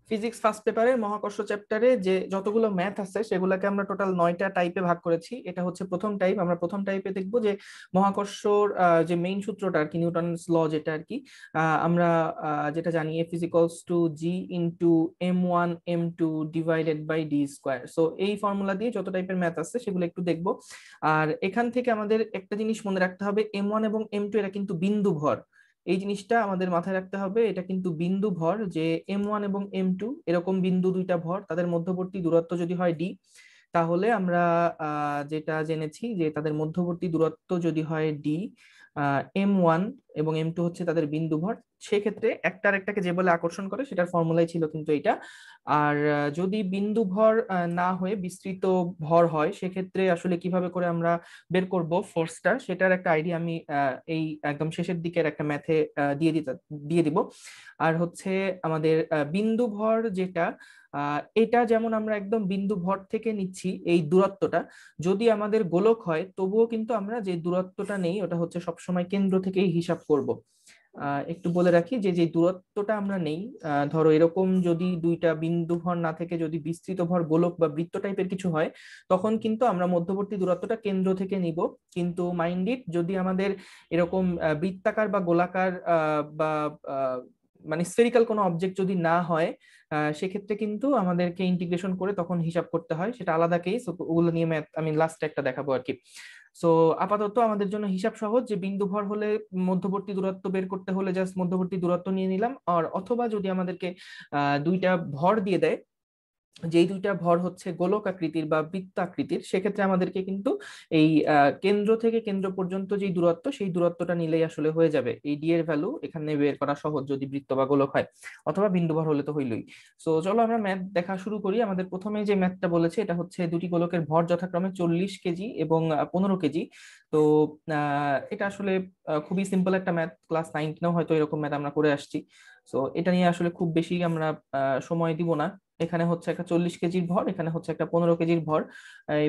Physics first পেপারের মহাকর্ষ চ্যাপ্টারে যে যতগুলো ম্যাথ আছে সেগুলোকে আমরা টোটাল 9টা টাইপে ভাগ করেছি। এটা হচ্ছে প্রথম টাইপ। আমরা প্রথম টাইপে দেখবো যে মহাকর্ষর যে মেইন সূত্রটা আর কি, নিউটনস ল যেটা আর কি, আমরা যেটা জানি F is equals to G into m1 m2 divided by D square. So এই ফর্মুলা দিয়ে যত টাইপের ম্যাথ আছে সেগুলো একটু দেখবো। আর এখান থেকে আমাদের একটা জিনিস মনে রাখতে হবে, m1 এবং m2 এরা কিন্তু বিন্দু ভর। এই জিনিসটা আমাদের মাথায় রাখতে হবে, এটা কিন্তু বিন্দু ভর, যে m1 এবং m2 এরকম বিন্দু দুইটা ভর, তাদের মধ্যবর্তী দূরত্ব যদি হয় d, তাহলে আমরা যেটা জেনেছি যে তাদের মধ্যবর্তী দূরত্ব যদি হয় d, m1 এবং m2 হচ্ছে তাদের বিন্দু ভর, সেক্ষেত্রে একটা আরেকটাকে যে বলে আকর্ষণ করে সেটার ফর্মুলাই ছিল কিন্তু এটা। আর যদি বিন্দু ভর না হয়ে বিস্তৃত ভর হয়, সেক্ষেত্রে আসলে কিভাবে করে আমরা বের করব ফোর্সটা, সেটার একটা আইডিয়া আমি এই একদম শেষের দিকের একটা ম্যাথে দিয়ে দিব। আর হচ্ছে আমাদের বিন্দু ভর যেটা, এটা যেমন আমরা একদম বিন্দু ভর থেকে নিচ্ছি এই দূরত্বটা, যদি আমাদের গোলক হয় তবুও কিন্তু আমরা যে দূরত্বটা নেই ওটা হচ্ছে সবসময় কেন্দ্র থেকেই হিসাব করব। একটু বলে রাখি যে যে দূরত্বটা আমরা নেই, ধরো এরকম যদি দুইটা বিন্দু ভর না থেকে যদি বিস্তৃত ভর গোলক বা বৃত্ত টাইপের কিছু হয়, তখন কিন্তু আমরা মধ্যবর্তী দূরত্বটা কেন্দ্র থেকে নিব। কিন্তু মাইন্ড ইট, যদি আমাদের এরকম বৃত্তাকার বা গোলাকার বা মানে স্ফেরিক্যাল কোনো অবজেক্ট যদি না হয়, সেক্ষেত্রে কিন্তু আমাদেরকে ইন্টিগ্রেশন করে তখন হিসাব করতে হয়, সেটা আলাদা কেস, ওগুলো নিয়ে ম্যাথ আমি লাস্টে একটা দেখাবো আর কি। সো আপাতত আমাদের জন্য হিসাব সহজ, যে বিন্দু ভর হলে মধ্যবর্তী দূরত্ব বের করতে হলে জাস্ট মধ্যবর্তী দূরত্ব নিয়ে নিলাম। আর অথবা যদি আমাদেরকে দুইটা ভর দিয়ে দেয়, যেই দুইটা ভর হচ্ছে গোলক আকৃতির বা বৃত্তাকৃতির, সেক্ষেত্রে আমাদেরকে কিন্তু এই কেন্দ্র থেকে কেন্দ্র পর্যন্ত যে দূরত্ব, সেই দূরত্বটা নিলেই আসলে হয়ে যাবে। এই ডি এর ভ্যালু এখানে বের করা সহজ যদি বৃত্ত বা গোলক হয়, অথবা বিন্দু ভর হলে তো হইলই। সো চলো আমরা ম্যাথ দেখা শুরু করি। আমাদের প্রথমে যে ম্যাথটা বলেছে এটা হচ্ছে দুটি গোলকের ভর যথাক্রমে 40 কেজি এবং 15 কেজি। তো এটা আসলে খুবই সিম্পল একটা ম্যাথ, ক্লাস 9 হয়তো এরকম ম্যাথ আমরা করে আসছি। সো এটা নিয়ে আসলে খুব বেশি আমরা সময় দিব না। এখানে হচ্ছে একটা 40 কেজির ভর, এখানে হচ্ছে একটা 15 কেজির ভর,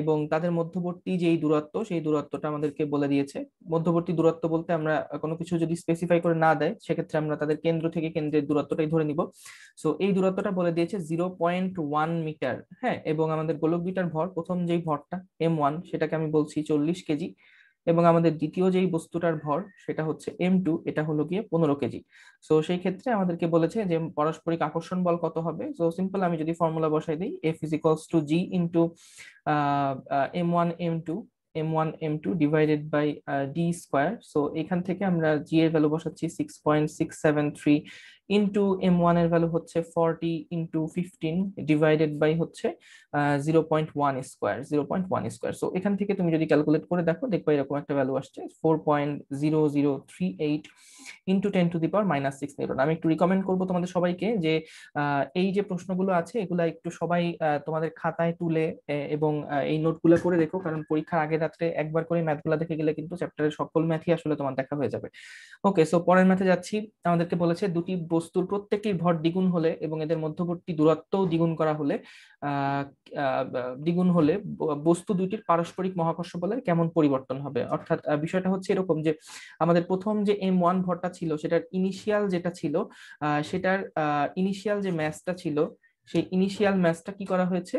এবং তাদের মধ্যবর্তী যেই দূরত্ব সেই দূরত্বটা আমাদেরকে বলে দিয়েছে। মধ্যবর্তী দূরত্ব বলতে আমরা কোনো কিছু যদি স্পেসিফাই করে না দেয়, সেক্ষেত্রে আমরা তাদের কেন্দ্র থেকে কেন্দ্রের দূরত্বটাই ধরে নিব। সো এই দূরত্বটা বলে দিয়েছে 0.1 মিটার। হ্যাঁ, এবং আমাদের গোলক দুইটার ভর, প্রথম যেই ভরটা m1 সেটাকে আমি বলছি 40 কেজি, এবং আমাদের দ্বিতীয় যেই বস্তুটার ভর সেটা হচ্ছে m2, এটা হলো গিয়ে 15 কেজি। সো সেই ক্ষেত্রে আমাদেরকে বলেছে যে পারস্পরিক আকর্ষণ বল কত হবে। সো সিম্পল, আমি যদি ফর্মুলা বসাই দিই, F is equals to G into m1 m2 divided by D square. So এখান থেকে আমরা জি এর ভ্যালু বসাচ্ছি 6.673, ইন্টু m1 এর ভ্যালু হচ্ছে 40 ইন্টু 15 ডিভাইডেড বাই হচ্ছে 0.1 স্কোয়ার। সো এখান থেকে তুমি যদি ক্যালকুলেট করে দেখো, দেখবে এরকম একটা ভ্যালু আসছে 4.0038 ইন্টু 10⁻⁻6 নিউটন। আমি একটু রিকমেন্ড করবো তোমাদের সবাইকে যে এই যে প্রশ্নগুলো আছে এগুলা একটু সবাই তোমাদের খাতায় তুলে এবং এই নোটগুলো করে রেখো, কারণ পরীক্ষার আগের রাত্রে একবার করে ম্যাথগুলো দেখে গেলে কিন্তু চ্যাপ্টারের সকল ম্যাথই আসলে তোমার দেখা হয়ে যাবে। ওকে, সো পরের ম্যাথে যাচ্ছি। আমাদেরকে বলেছে দুটি বস্তুর প্রত্যেকটির ভর দ্বিগুণ হলে এবং এদের মধ্যবর্তী দূরত্বও দ্বিগুণ করা হলে, আহ দ্বিগুণ হলে বস্তু দুইটির পারস্পরিক মহাকর্ষ বলের কেমন পরিবর্তন হবে। অর্থাৎ বিষয়টা হচ্ছে এরকম যে আমাদের প্রথম যে m1 ভরটা ছিল সেটার ইনিশিয়াল যেটা ছিল, সেটার ইনিশিয়াল যে ম্যাসটা ছিল, সেই ইনিশিয়াল ম্যাসটা কি করা হয়েছে,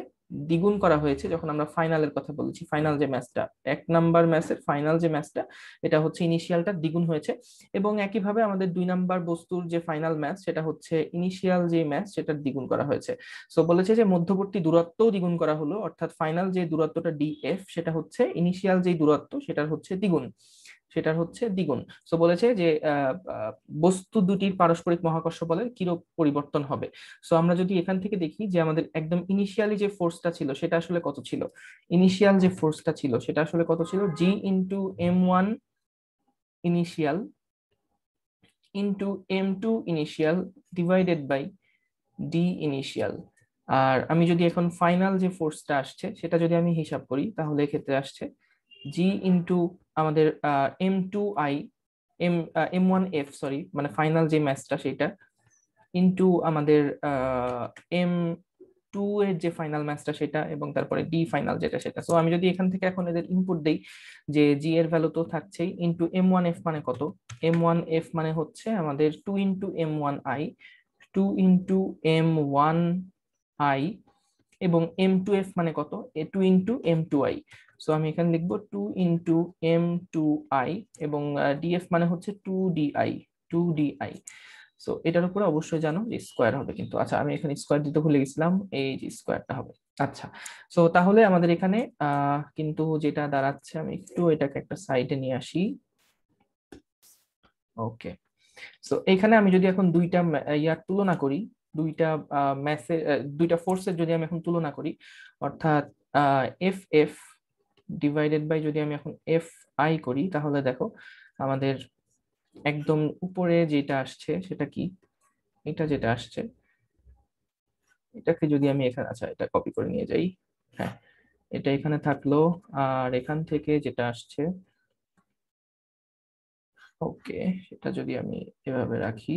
দ্বিগুণ করা হয়েছে। যখন আমরা ফাইনালের কথা বলেছি, ফাইনাল যে ম্যাচটা, 1 নাম্বার ম্যাচের ফাইনাল যে ম্যাচটা, এটা হচ্ছে ইনিশিয়ালটা দ্বিগুণ হয়েছে। এবং একইভাবে আমাদের 2 নাম্বার বস্তুর যে ফাইনাল ম্যাচ, সেটা হচ্ছে ইনিশিয়াল যে ম্যাচ সেটার দ্বিগুণ করা হয়েছে। সো বলেছে যে মধ্যবর্তী দূরত্বও দ্বিগুণ করা হলো, অর্থাৎ ফাইনাল যে দূরত্বটা ডিএফ সেটা হচ্ছে ইনিশিয়াল যে দূরত্ব সেটার হচ্ছে দ্বিগুণ, সেটার হচ্ছে দ্বিগুণ। সো বলেছে যে বস্তু দুটির পারস্পরিক মহাকর্ষ বলের কিরূপ পরিবর্তন হবে। সো আমরা যদি এখান থেকে দেখি যে আমাদের একদম ইনিশিয়ালি যে ফোর্সটা ছিল সেটা আসলে কত ছিল, ইনিশিয়াল যে ফোর্সটা ছিল সেটা আসলে কত ছিল, G into m1 initial into m2 initial divided by D initial. আর আমি যদি এখন ফাইনাল যে ফোর্সটা আসছে সেটা যদি আমি হিসাব করি, তাহলে এক্ষেত্রে আসছে জি ইন্টু আমাদের m2i, m1f, সরি, মানে ফাইনাল যে ম্যাচটা সেটা, ইন্টু আমাদের m2 এর যে ফাইনাল ম্যাচটা সেটা, এবং তারপরে ডি ফাইনাল যেটা সেটা। সো আমি যদি এখান থেকে এখন এদের ইনপুট দেই, যে জি এর ভ্যালু তো থাকছেই, ইন্টু m1f মানে কত, m1f মানে হচ্ছে আমাদের 2 ইন্টু m1i, 2 × m1i এবং m2f মানে কত, 2 × m2i। সো আমি এখানে লিখবো 2 × m2i এবং df মানে হচ্ছে 2di। সো এটার উপরে অবশ্যই জানো যে স্কোয়ার হবে কিন্তু, আচ্ছা আমি এখানে স্কোয়ার দিতে ভুলে গেছিলাম, এই যে স্কোয়ারটা হবে। আচ্ছা, সো তাহলে আমাদের এখানে কিন্তু যেটা দাঁড়াচ্ছে, আমি একটু এটাকে একটা সাইডে নিয়ে আসি। ওকে, সো এখানে আমি যদি এখন দুইটা ইয়ার তুলনা করি, দুইটা ম্যাসের দুইটা ফোর্সের যদি আমি এখন তুলনা করি, অর্থাৎ এফ এফ ডিভাইডেড বাই যদি আমি এখন এফ আই করি, তাহলে দেখো আমাদের একদম উপরে যেটা আসছে সেটা কি, এটা যেটা আসছে এটাকে যদি আমি এখানে, আচ্ছা এটা কপি করে নিয়ে যাই, হ্যাঁ এটা এখানে থাকলো, আর এখান থেকে যেটা আসছে, ওকে সেটা যদি আমি এভাবে রাখি,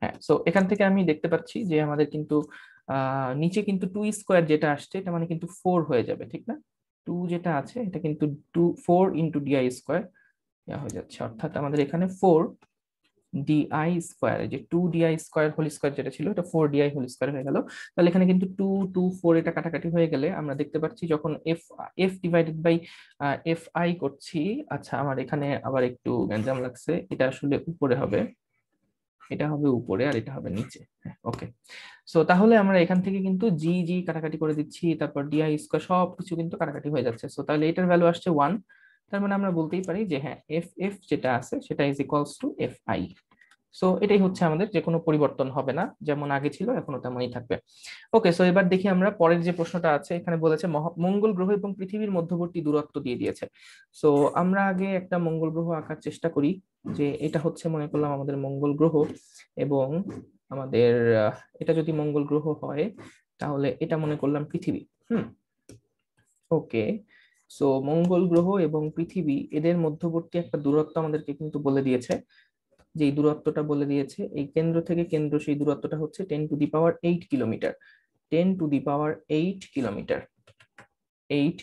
হ্যাঁ সো এখান থেকে আমি দেখতে পাচ্ছি যে আমাদের কিন্তু নিচে কিন্তু 2 স্কোয়ার যেটা আসছে এটা মানে কিন্তু 4 হয়ে যাবে, ঠিক না? 2 যেটা আছে এটা কিন্তু 4 × di² হয়ে যাচ্ছে, অর্থাৎ আমাদের এখানে 4 di², যে 2di² হোল স্কোয়ার যেটা ছিল এটা 4di² হয়ে গেল। তাহলে এখানে কিন্তু 2 2 4 এটা কাটাকাটি হয়ে গেলে আমরা দেখতে পাচ্ছি যখন F F divided by F I করছি, আচ্ছা আমার এখানে আবার একটু গ্যাঞ্জাম লাগছে, এটা আসলে উপরে হবে, এটা হবে উপরে আর এটা হবে নিচে, ওকে। সো তাহলে আমরা এখান থেকে কিন্তু জি জি কাটাকাটি করে দিচ্ছি, তারপর di² সবকিছু কিন্তু কাটাকাটি হয়ে যাচ্ছে। সো তাহলে এটার ভ্যালু আসছে 1, তার মানে আমরা বলতেই পারি যে হ্যাঁ এফ এফ যেটা আছে সেটা is equals two F I. So এটাই হচ্ছে আমাদের, যে কোনো পরিবর্তন হবে না, যেমন আগে ছিল এখনো তেমনই থাকবে। ওকে, সো এবার দেখি আমরা পরের যে প্রশ্নটা আছে, এখানে বলেছে মঙ্গল গ্রহ এবং পৃথিবীর মধ্যবর্তী দূরত্ব দিয়ে দিয়েছে। সো আমরা আগে একটা মঙ্গল গ্রহ আঁকার চেষ্টা করি, যে এটা হচ্ছে মনে করলাম আমাদের মঙ্গল গ্রহ, এবং আমাদের এটা যদি মঙ্গল গ্রহ হয় তাহলে এটা মনে করলাম পৃথিবী। ওকে, সো মঙ্গল গ্রহ এবং পৃথিবী এদের মধ্যবর্তী একটা দূরত্ব আমাদেরকে কিন্তু বলে দিয়েছে, যে দূরত্বটা বলে দিয়েছে এই কেন্দ্র থেকে কেন্দ্র, সেই দূরত্বটা হচ্ছে 10⁸ কিলোমিটার, 10⁸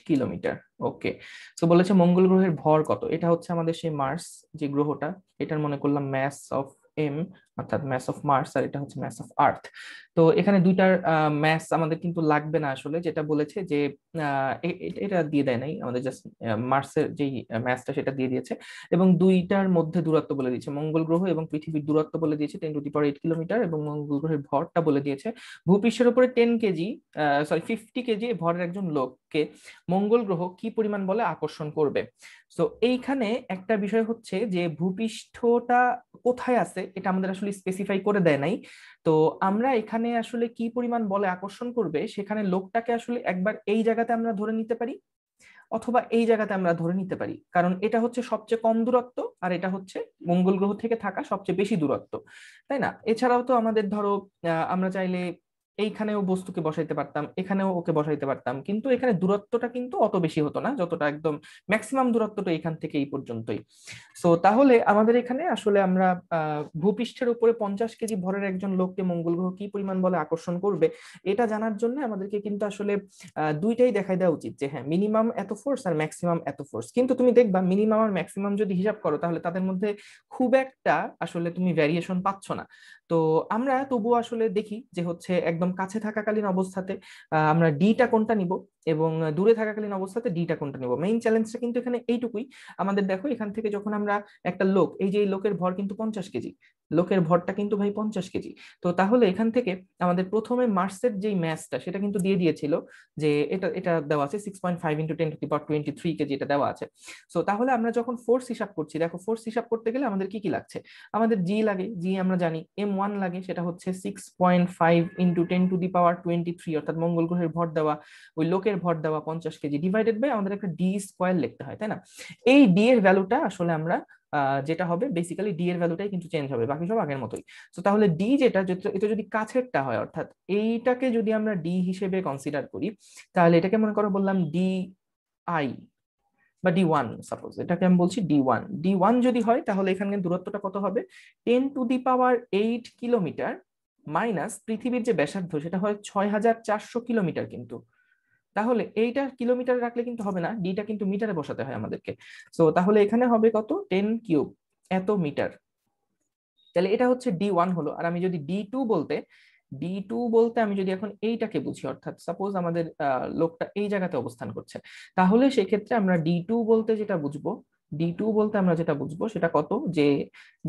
কিলোমিটার। ওকে, তো বলেছে মঙ্গল গ্রহের ভর কত, এটা হচ্ছে আমাদের সেই মার্স যে গ্রহটা, এটার মনে করলাম ম্যাস অফ এম, অর্থাৎ ম্যাস অফ মার্স, আর এটা হচ্ছে ম্যাস অফ আর্থ। তো এখানে দুইটার ম্যাস আমাদের কিন্তু লাগবে না আসলে, যেটা বলেছে যে এটা দিয়ে দেয় নাই আমাদের, জাস্ট মার্সের যেই ম্যাসটা সেটা দিয়ে দিয়েছে, এবং দুইটার মধ্যে দূরত্ব বলে দিয়েছে, মঙ্গল গ্রহ এবং পৃথিবীর দূরত্ব বলে দিয়েছে 10⁸ কিলোমিটার, এবং মঙ্গল গ্রহের ভরটা বলে দিয়েছে ভূপৃষ্ঠের উপরে 10 কেজি, সরি 50 কেজি ভরের একজন লোককে মঙ্গল গ্রহ কি পরিমাণ বলে আকর্ষণ করবে। তো এইখানে একটা বিষয় হচ্ছে যে ভূপৃষ্ঠটা কোথায় আছে এটা আমাদের আসলে স্পেসিফাই করে দেয় নাই। তো আমরা এখানে আসলে কি পরিমাণ বলে আকর্ষণ করবে, সেখানে লোকটাকে আসলে একবার এই জায়গাতে আমরা ধরে নিতে পারি, অথবা এই জায়গাতে আমরা ধরে নিতে পারি, কারণ এটা হচ্ছে সবচেয়ে কম দূরত্ব, আর এটা হচ্ছে মঙ্গল গ্রহ থেকে থাকা সবচেয়ে বেশি দূরত্ব, তাই না? এছাড়াও তো আমাদের ধরো আমরা চাইলে এইখানেও বস্তুকে বসাইতে পারতাম, এখানেও ওকে বসাইতে পারতাম, কিন্তু এখানে দূরত্বটা কিন্তু অত বেশি হতো না, যতটা একদম ম্যাক্সিমাম দূরত্বটা এখান থেকে এই পর্যন্তই। সো তাহলে আমাদের এখানে আসলে আমরা ভূপৃষ্ঠের উপরে 50 কেজি ভরের একজন লোককে মঙ্গল গ্রহ কি পরিমাণ বলে আকর্ষণ করবে, এটা জানার জন্য আমাদেরকে কিন্তু আসলে দুইটাই দেখাই দেওয়া উচিত, যে হ্যাঁ মিনিমাম এত ফোর্স আর ম্যাক্সিমাম এত ফোর্স। কিন্তু তুমি দেখবা মিনিমাম আর ম্যাক্সিমাম যদি হিসাব করো তাহলে তাদের মধ্যে খুব একটা আসলে তুমি ভ্যারিয়েশন পাচ্ছ না। তো আমরা তবুও আসলে দেখি যে হচ্ছে একদম কাছে থাকাকালীন অবস্থাতে আমরা ডিটা কোনটা নিব, এবং দূরে থাকাকালীন অবস্থাতে ডিটা কোনটা নিব। মেইন চ্যালেঞ্জটা কিন্তু এখানে এইটুকুই আমাদের। দেখো এখান থেকে যখন আমরা একটা লোক, এই যে এই লোকের ভর কিন্তু 50 কেজি, লোকের ভরটা কিন্তু ভাই 50 কেজি। তো তাহলে এখান থেকে আমাদের প্রথমে মার্সের যেই ম্যাসটা সেটা কিন্তু দিয়ে দিয়েছিল, যে এটা এটা দেওয়া আছে 6.5 × 10⁻23 কেজি, এটা দেওয়া আছে। সো তাহলে আমরা যখন ফোর্স হিসাব করছি, দেখো ফোর্স হিসাব করতে গেলে আমাদের কি কি লাগছে, আমাদের জি লাগে, জি আমরা জানি, m1 লাগে, সেটা হচ্ছে 6.5 × 10⁻23, অর্থাৎ মঙ্গল গ্রহের ভর দেওয়া, ওই লোকের ভর দেওয়া 50 কেজি, ডিভাইডেড বাই আমাদের একটা d² লিখতে হয়, তাই না? এই ডি এর ভ্যালুটা আসলে আমরা যেটা হবে বেসিক্যালি ডি এর ভ্যালুটাই কিন্তু চেঞ্জ হবে, বাকি সব আগের মতোই। তো তাহলে ডি যেটা, এটা যদি কাছেরটা হয়, অর্থাৎ এইটাকে যদি আমরা ডি হিসেবে কনসিডার করি, তাহলে এটাকে মনে করো বললাম ডি আই বা d1, সাপোজ এটাকে আমি বলছি ডি ওয়ান যদি হয়, তাহলে এখানে দূরত্বটা কত হবে, 10⁸ কিলোমিটার মাইনাস পৃথিবীর যে ব্যাসার্ধ সেটা হয় 6400 কিলোমিটার কিন্তু। তাহলে এইটা কিলোমিটার রাখলে কিন্তু হবে না, ডিটা কিন্তু মিটারে বসাতে হয় আমাদেরকে। সো তাহলে এখানে হবে কত, 10³ এত মিটার। তাহলে এটা হচ্ছে D1 হলো। আর আমি যদি ডি টু বলতে আমি যদি এখন এইটাকে বুঝি, অর্থাৎ সাপোজ আমাদের লোকটা এই জায়গাতে অবস্থান করছে, তাহলে সেক্ষেত্রে আমরা ডি টু বলতে সেটা কত, যে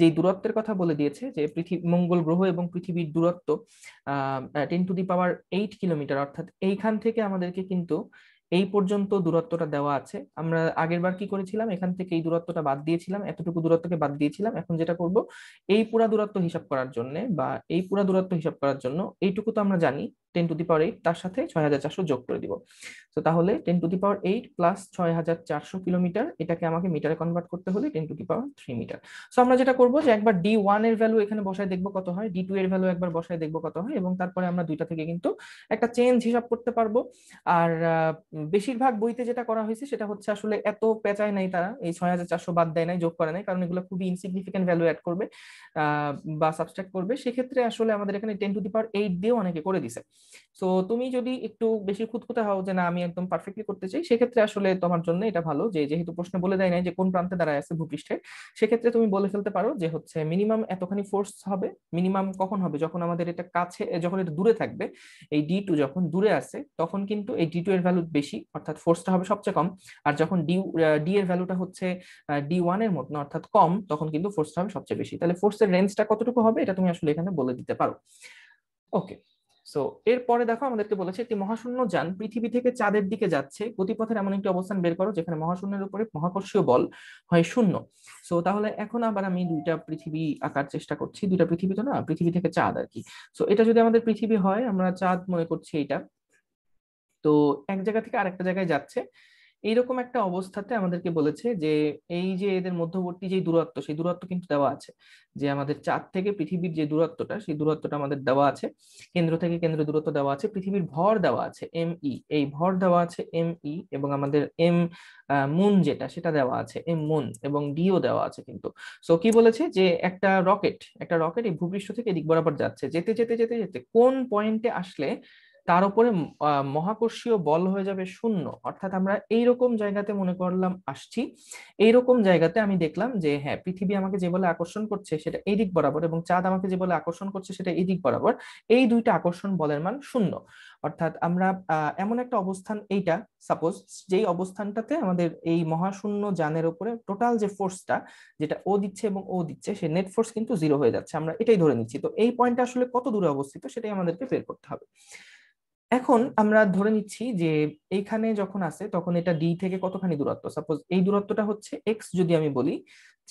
যেই দূরত্বের কথা বলে দিয়েছে, যে পৃথিবী, মঙ্গল গ্রহ এবং পৃথিবীর দূরত্ব 10⁸ অর্থাৎ এইখান থেকে আমাদেরকে কিন্তু এই পর্যন্ত দূরত্বটা দেওয়া আছে। আমরা আগের বার কি করেছিলাম, এখান থেকে এই দূরত্বটা বাদ দিয়েছিলাম, এতটুকু দূরত্বকে বাদ দিয়েছিলাম। এখন যেটা করব, এই পুরা দূরত্ব হিসাব করার জন্য এইটুকু তো আমরা জানি 10⁸ তার সাথে 6400 যোগ করে দিব। তো তাহলে 10⁸ প্লাস 6400 কিলোমিটার, এটাকে আমাকে মিটারে কনভার্ট করতে হলে 10⁻³ মিটার। সো আমরা যেটা করবো যে একবার D1 এর ভ্যালু এখানে বসায় দেখবো কত হয়, D2 এর ভ্যালু একবার বসায় দেখবো কত হয়, এবং তারপরে আমরা দুইটা থেকে কিন্তু একটা চেঞ্জ হিসাব করতে পারবো। আর বেশিরভাগ বইতে যেটা করা হয়েছে সেটা হচ্ছে আসলে এত পেঁচায় নাই, তারা এই 6400 বাদ দেয় নাই, যোগ করে নাই, কারণ এগুলো খুবই ইনসিগনিফিকেন্ট ভ্যালু অ্যাড করবে বা সাবস্ট্রাক্ট করবে। সেক্ষেত্রে আসলে আমাদের এখানে 10⁸ দিয়েও অনেকে করে দিছে। সো তুমি যদি একটু বেশি খুঁতখুঁতে হও যে না আমি একদম পারফেক্টলি করতে চাই, সেক্ষেত্রে আসলে তোমার জন্য এটা ভালো যে যেহেতু প্রশ্নে বলে দেয় নাই যে কোন প্রান্তে দাঁড়ায় আছে ভূপৃষ্ঠে, সেক্ষেত্রে তুমি বলে ফেলতে পারো যে হচ্ছে মিনিমাম এতখানি ফোর্স হবে। মিনিমাম কখন হবে, যখন আমাদের এটা কাছে, যখন এটা দূরে থাকবে, এই D2 যখন দূরে আসে তখন কিন্তু এই D2 এর ভ্যালু বেশি, অর্থাৎ ফোর্সটা হবে সবচেয়ে কম। আর যখন ডি এর ভ্যালুটা হচ্ছে D1 এর মতো অর্থাৎ কম, তখন কিন্তু ফোর্সটা হবে সবচেয়ে বেশি। তাহলে ফোর্সের রেঞ্জটা কতটুকু হবে এটা তুমি আসলে এখানে বলে দিতে পারো। ওকে, সো এরপরে দেখো আমাদেরকে বলেছে একটি মহাশূন্য যান পৃথিবী থেকে চাঁদের দিকে যাচ্ছে, গতিপথের এমন একটি অবস্থান বের করো যেখানে মহাশূন্যের উপরে মহাকর্ষীয় বল হয় 0। সো তাহলে এখন আবার আমি দুইটা পৃথিবী আঁকার চেষ্টা করছি, দুইটা পৃথিবী তো না, পৃথিবী থেকে চাঁদ আর কি। সো এটা যদি আমাদের পৃথিবী হয়, আমরা চাঁদ মনে করছি এইটা, তো এক জায়গা থেকে আরেকটা জায়গায় যাচ্ছে। এইরকম একটা অবস্থাতে আমাদেরকে বলেছে যে এই যে এদের মধ্যবর্তী যে দূরত্ব, সেই দূরত্ব কিন্তু দেওয়া আছে, যে আমাদের চাঁদ থেকে পৃথিবীর যে দূরত্বটা, সেই দূরত্বটা আমাদের দেওয়া আছে, কেন্দ্র থেকে কেন্দ্র দূরত্ব দেওয়া আছে, পৃথিবীর ভর দেওয়া আছে ME, এই ভর দেওয়া আছে ME, এবং আমাদের মুন যেটা সেটা দেওয়া আছে মুন, এবং ডিও দেওয়া আছে কিন্তু। সো কি বলেছে যে একটা রকেট এই ভূপৃষ্ঠ থেকে এদিক বরাবর যাচ্ছে, যেতে যেতে যেতে যেতে কোন পয়েন্টে আসলে তার উপরে মহাকর্ষীয় বল হয়ে যাবে 0। অর্থাৎ আমরা এইরকম জায়গাতে মনে করলাম আসছি, এইরকম জায়গাতে আমি দেখলাম যে হ্যাঁ পৃথিবী আমাকে যে বলে আকর্ষণ করছে সেটা এই দিক বরাবর, এবং চাঁদ আমাকে যে বলে আকর্ষণ করছে সেটা এই দিক বরাবর, এই দুইটা আকর্ষণ বলের মান 0। অর্থাৎ আমরা এমন একটা অবস্থান, এইটা সাপোজ যেই অবস্থানটাতে আমাদের এই মহাশূন্য যানের উপরে টোটাল যে ফোর্সটা, যেটা ও দিচ্ছে এবং ও দিচ্ছে, সে নেট ফোর্স কিন্তু 0 হয়ে যাচ্ছে, আমরা এটাই ধরে নিচ্ছি। তো এই পয়েন্টটা আসলে কত দূরে অবস্থিত সেটাই আমাদেরকে বের করতে হবে। এখন আমরা ধরে নিচ্ছি যে এইখানে যখন আসে তখন এটা ডি থেকে কতখানি দূরত্ব, সাপোজ এই দূরত্বটা হচ্ছে এক্স যদি আমি বলি,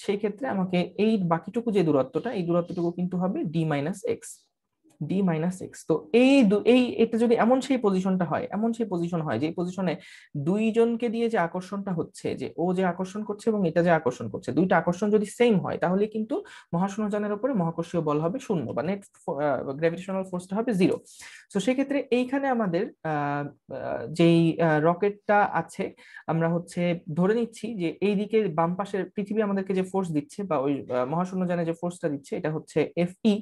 সেই ক্ষেত্রে আমাকে এই বাকিটুকু যে দূরত্বটা, এই দূরত্বটুকু কিন্তু হবে D-X। তো এটা যদি এমন সেই পজিশনটা হয়, এমন সেই পজিশন হয় যে পজিশনে দুইজনকে দিয়ে যে আকর্ষণটা হচ্ছে, যে ও যে আকর্ষণ করছে এবং এটা যে আকর্ষণ করছে, দুইটা আকর্ষণ যদি সেম হয়, তাহলে কিন্তু মহাশূন্যযানের উপরে মহাকর্ষীয় বল হবে 0, বা নেট গ্র্যাভিটেশনাল ফোর্সটা হবে 0। তো সেক্ষেত্রে এইখানে আমাদের যেই রকেটটা আছে, আমরা হচ্ছে ধরে নিচ্ছি যে এই দিকে বাম পাশের পৃথিবী আমাদেরকে যে ফোর্স দিচ্ছে, বা ওই মহাশূন্যযানে যে ফোর্সটা দিচ্ছে, এটা হচ্ছে FE,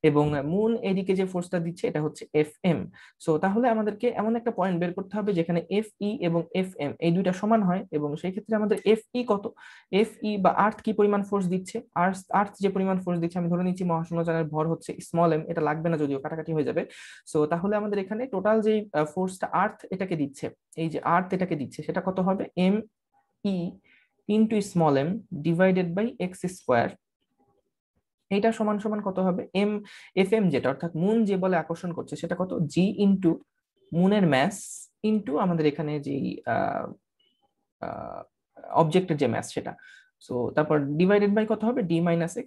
এবং মুন এদিকে যে ফোর্সটা দিচ্ছে এটা হচ্ছে FM। সো তাহলে আমাদেরকে এমন একটা পয়েন্ট বের করতে হবে যেখানে FE এবং FM এই দুইটা সমান হয়, এবং সেই ক্ষেত্রে আমাদের FE কত, FE বা আর্থ কি পরিমাণ ফোর্স দিচ্ছে, আর্থ যে পরিমাণ ফোর্স দিচ্ছে, আমি ধরে নিচ্ছি মহাশূন্যযানের ভর হচ্ছে m, এটা লাগবে না যদিও কাটাকাটি হয়ে যাবে। সো তাহলে আমাদের এখানে টোটাল যে ফোর্সটা আর্থ এটাকে দিচ্ছে, এই যে আর্থ এটাকে দিচ্ছে, সেটা কত হবে ME into m divided by x²। এইটা সমান সমান কত হবে FM যেটা, অর্থাৎ মুন যে বলে আকর্ষণ করছে সেটা কত, G ইন্টু মুনের ম্যাস ইন্টু আমাদের এখানে যে অবজেক্টের যে ম্যাস সেটা। সো তারপর ডিভাইডেড বাই কত হবে, D-X²।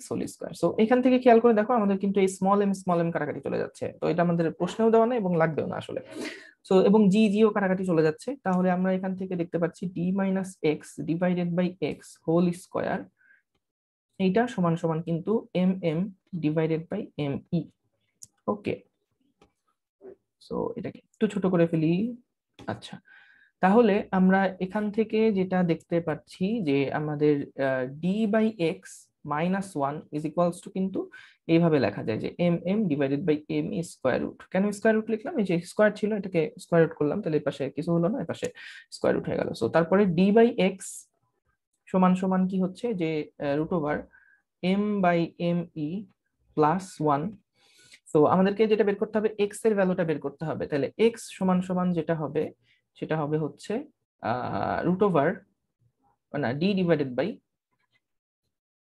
সো এখান থেকে খেয়াল করে দেখো আমাদের কিন্তু এই স্মল m কাটাকাটি চলে যাচ্ছে, তো এটা আমাদের প্রশ্নেও দেওয়া না এবং লাগবেও না আসলে। সো এবং জিও কাটাকাটি চলে যাচ্ছে, তাহলে আমরা এখান থেকে দেখতে পাচ্ছি D-X ডিভাইডেড বাই x² এইটা সমান সমান কিন্তু mm divided by ME। Okay, so এটাকে একটু ছোট করে ফেলি। আচ্ছা, তাহলে আমরা এখান থেকে যেটা দেখতে পাচ্ছি যে আমাদের D/x-1 ইজ ইকুয়ালস টু কিন্তু এইভাবে লেখা যায় যে ডিভাইডেড বাই ME²। কেন স্কোয়ার রুট লিখলাম, এই যে স্কোয়ার ছিল এটাকে স্কোয়ার রুট করলাম, তাহলে এই পাশে কিছু হলো না, এই পাশে স্কোয়ার রুট হয়ে গেল। সো তারপরে D/x সমান সমান কি হচ্ছে যে √m/me প্লাস 1। তো আমাদেরকে যেটা বের করতে হবে এক্স এর ভ্যালুটা বের করতে হবে। তাহলে এক্স সমান সমান যেটা হবে সেটা হবে হচ্ছে রুট ওভার না D divided by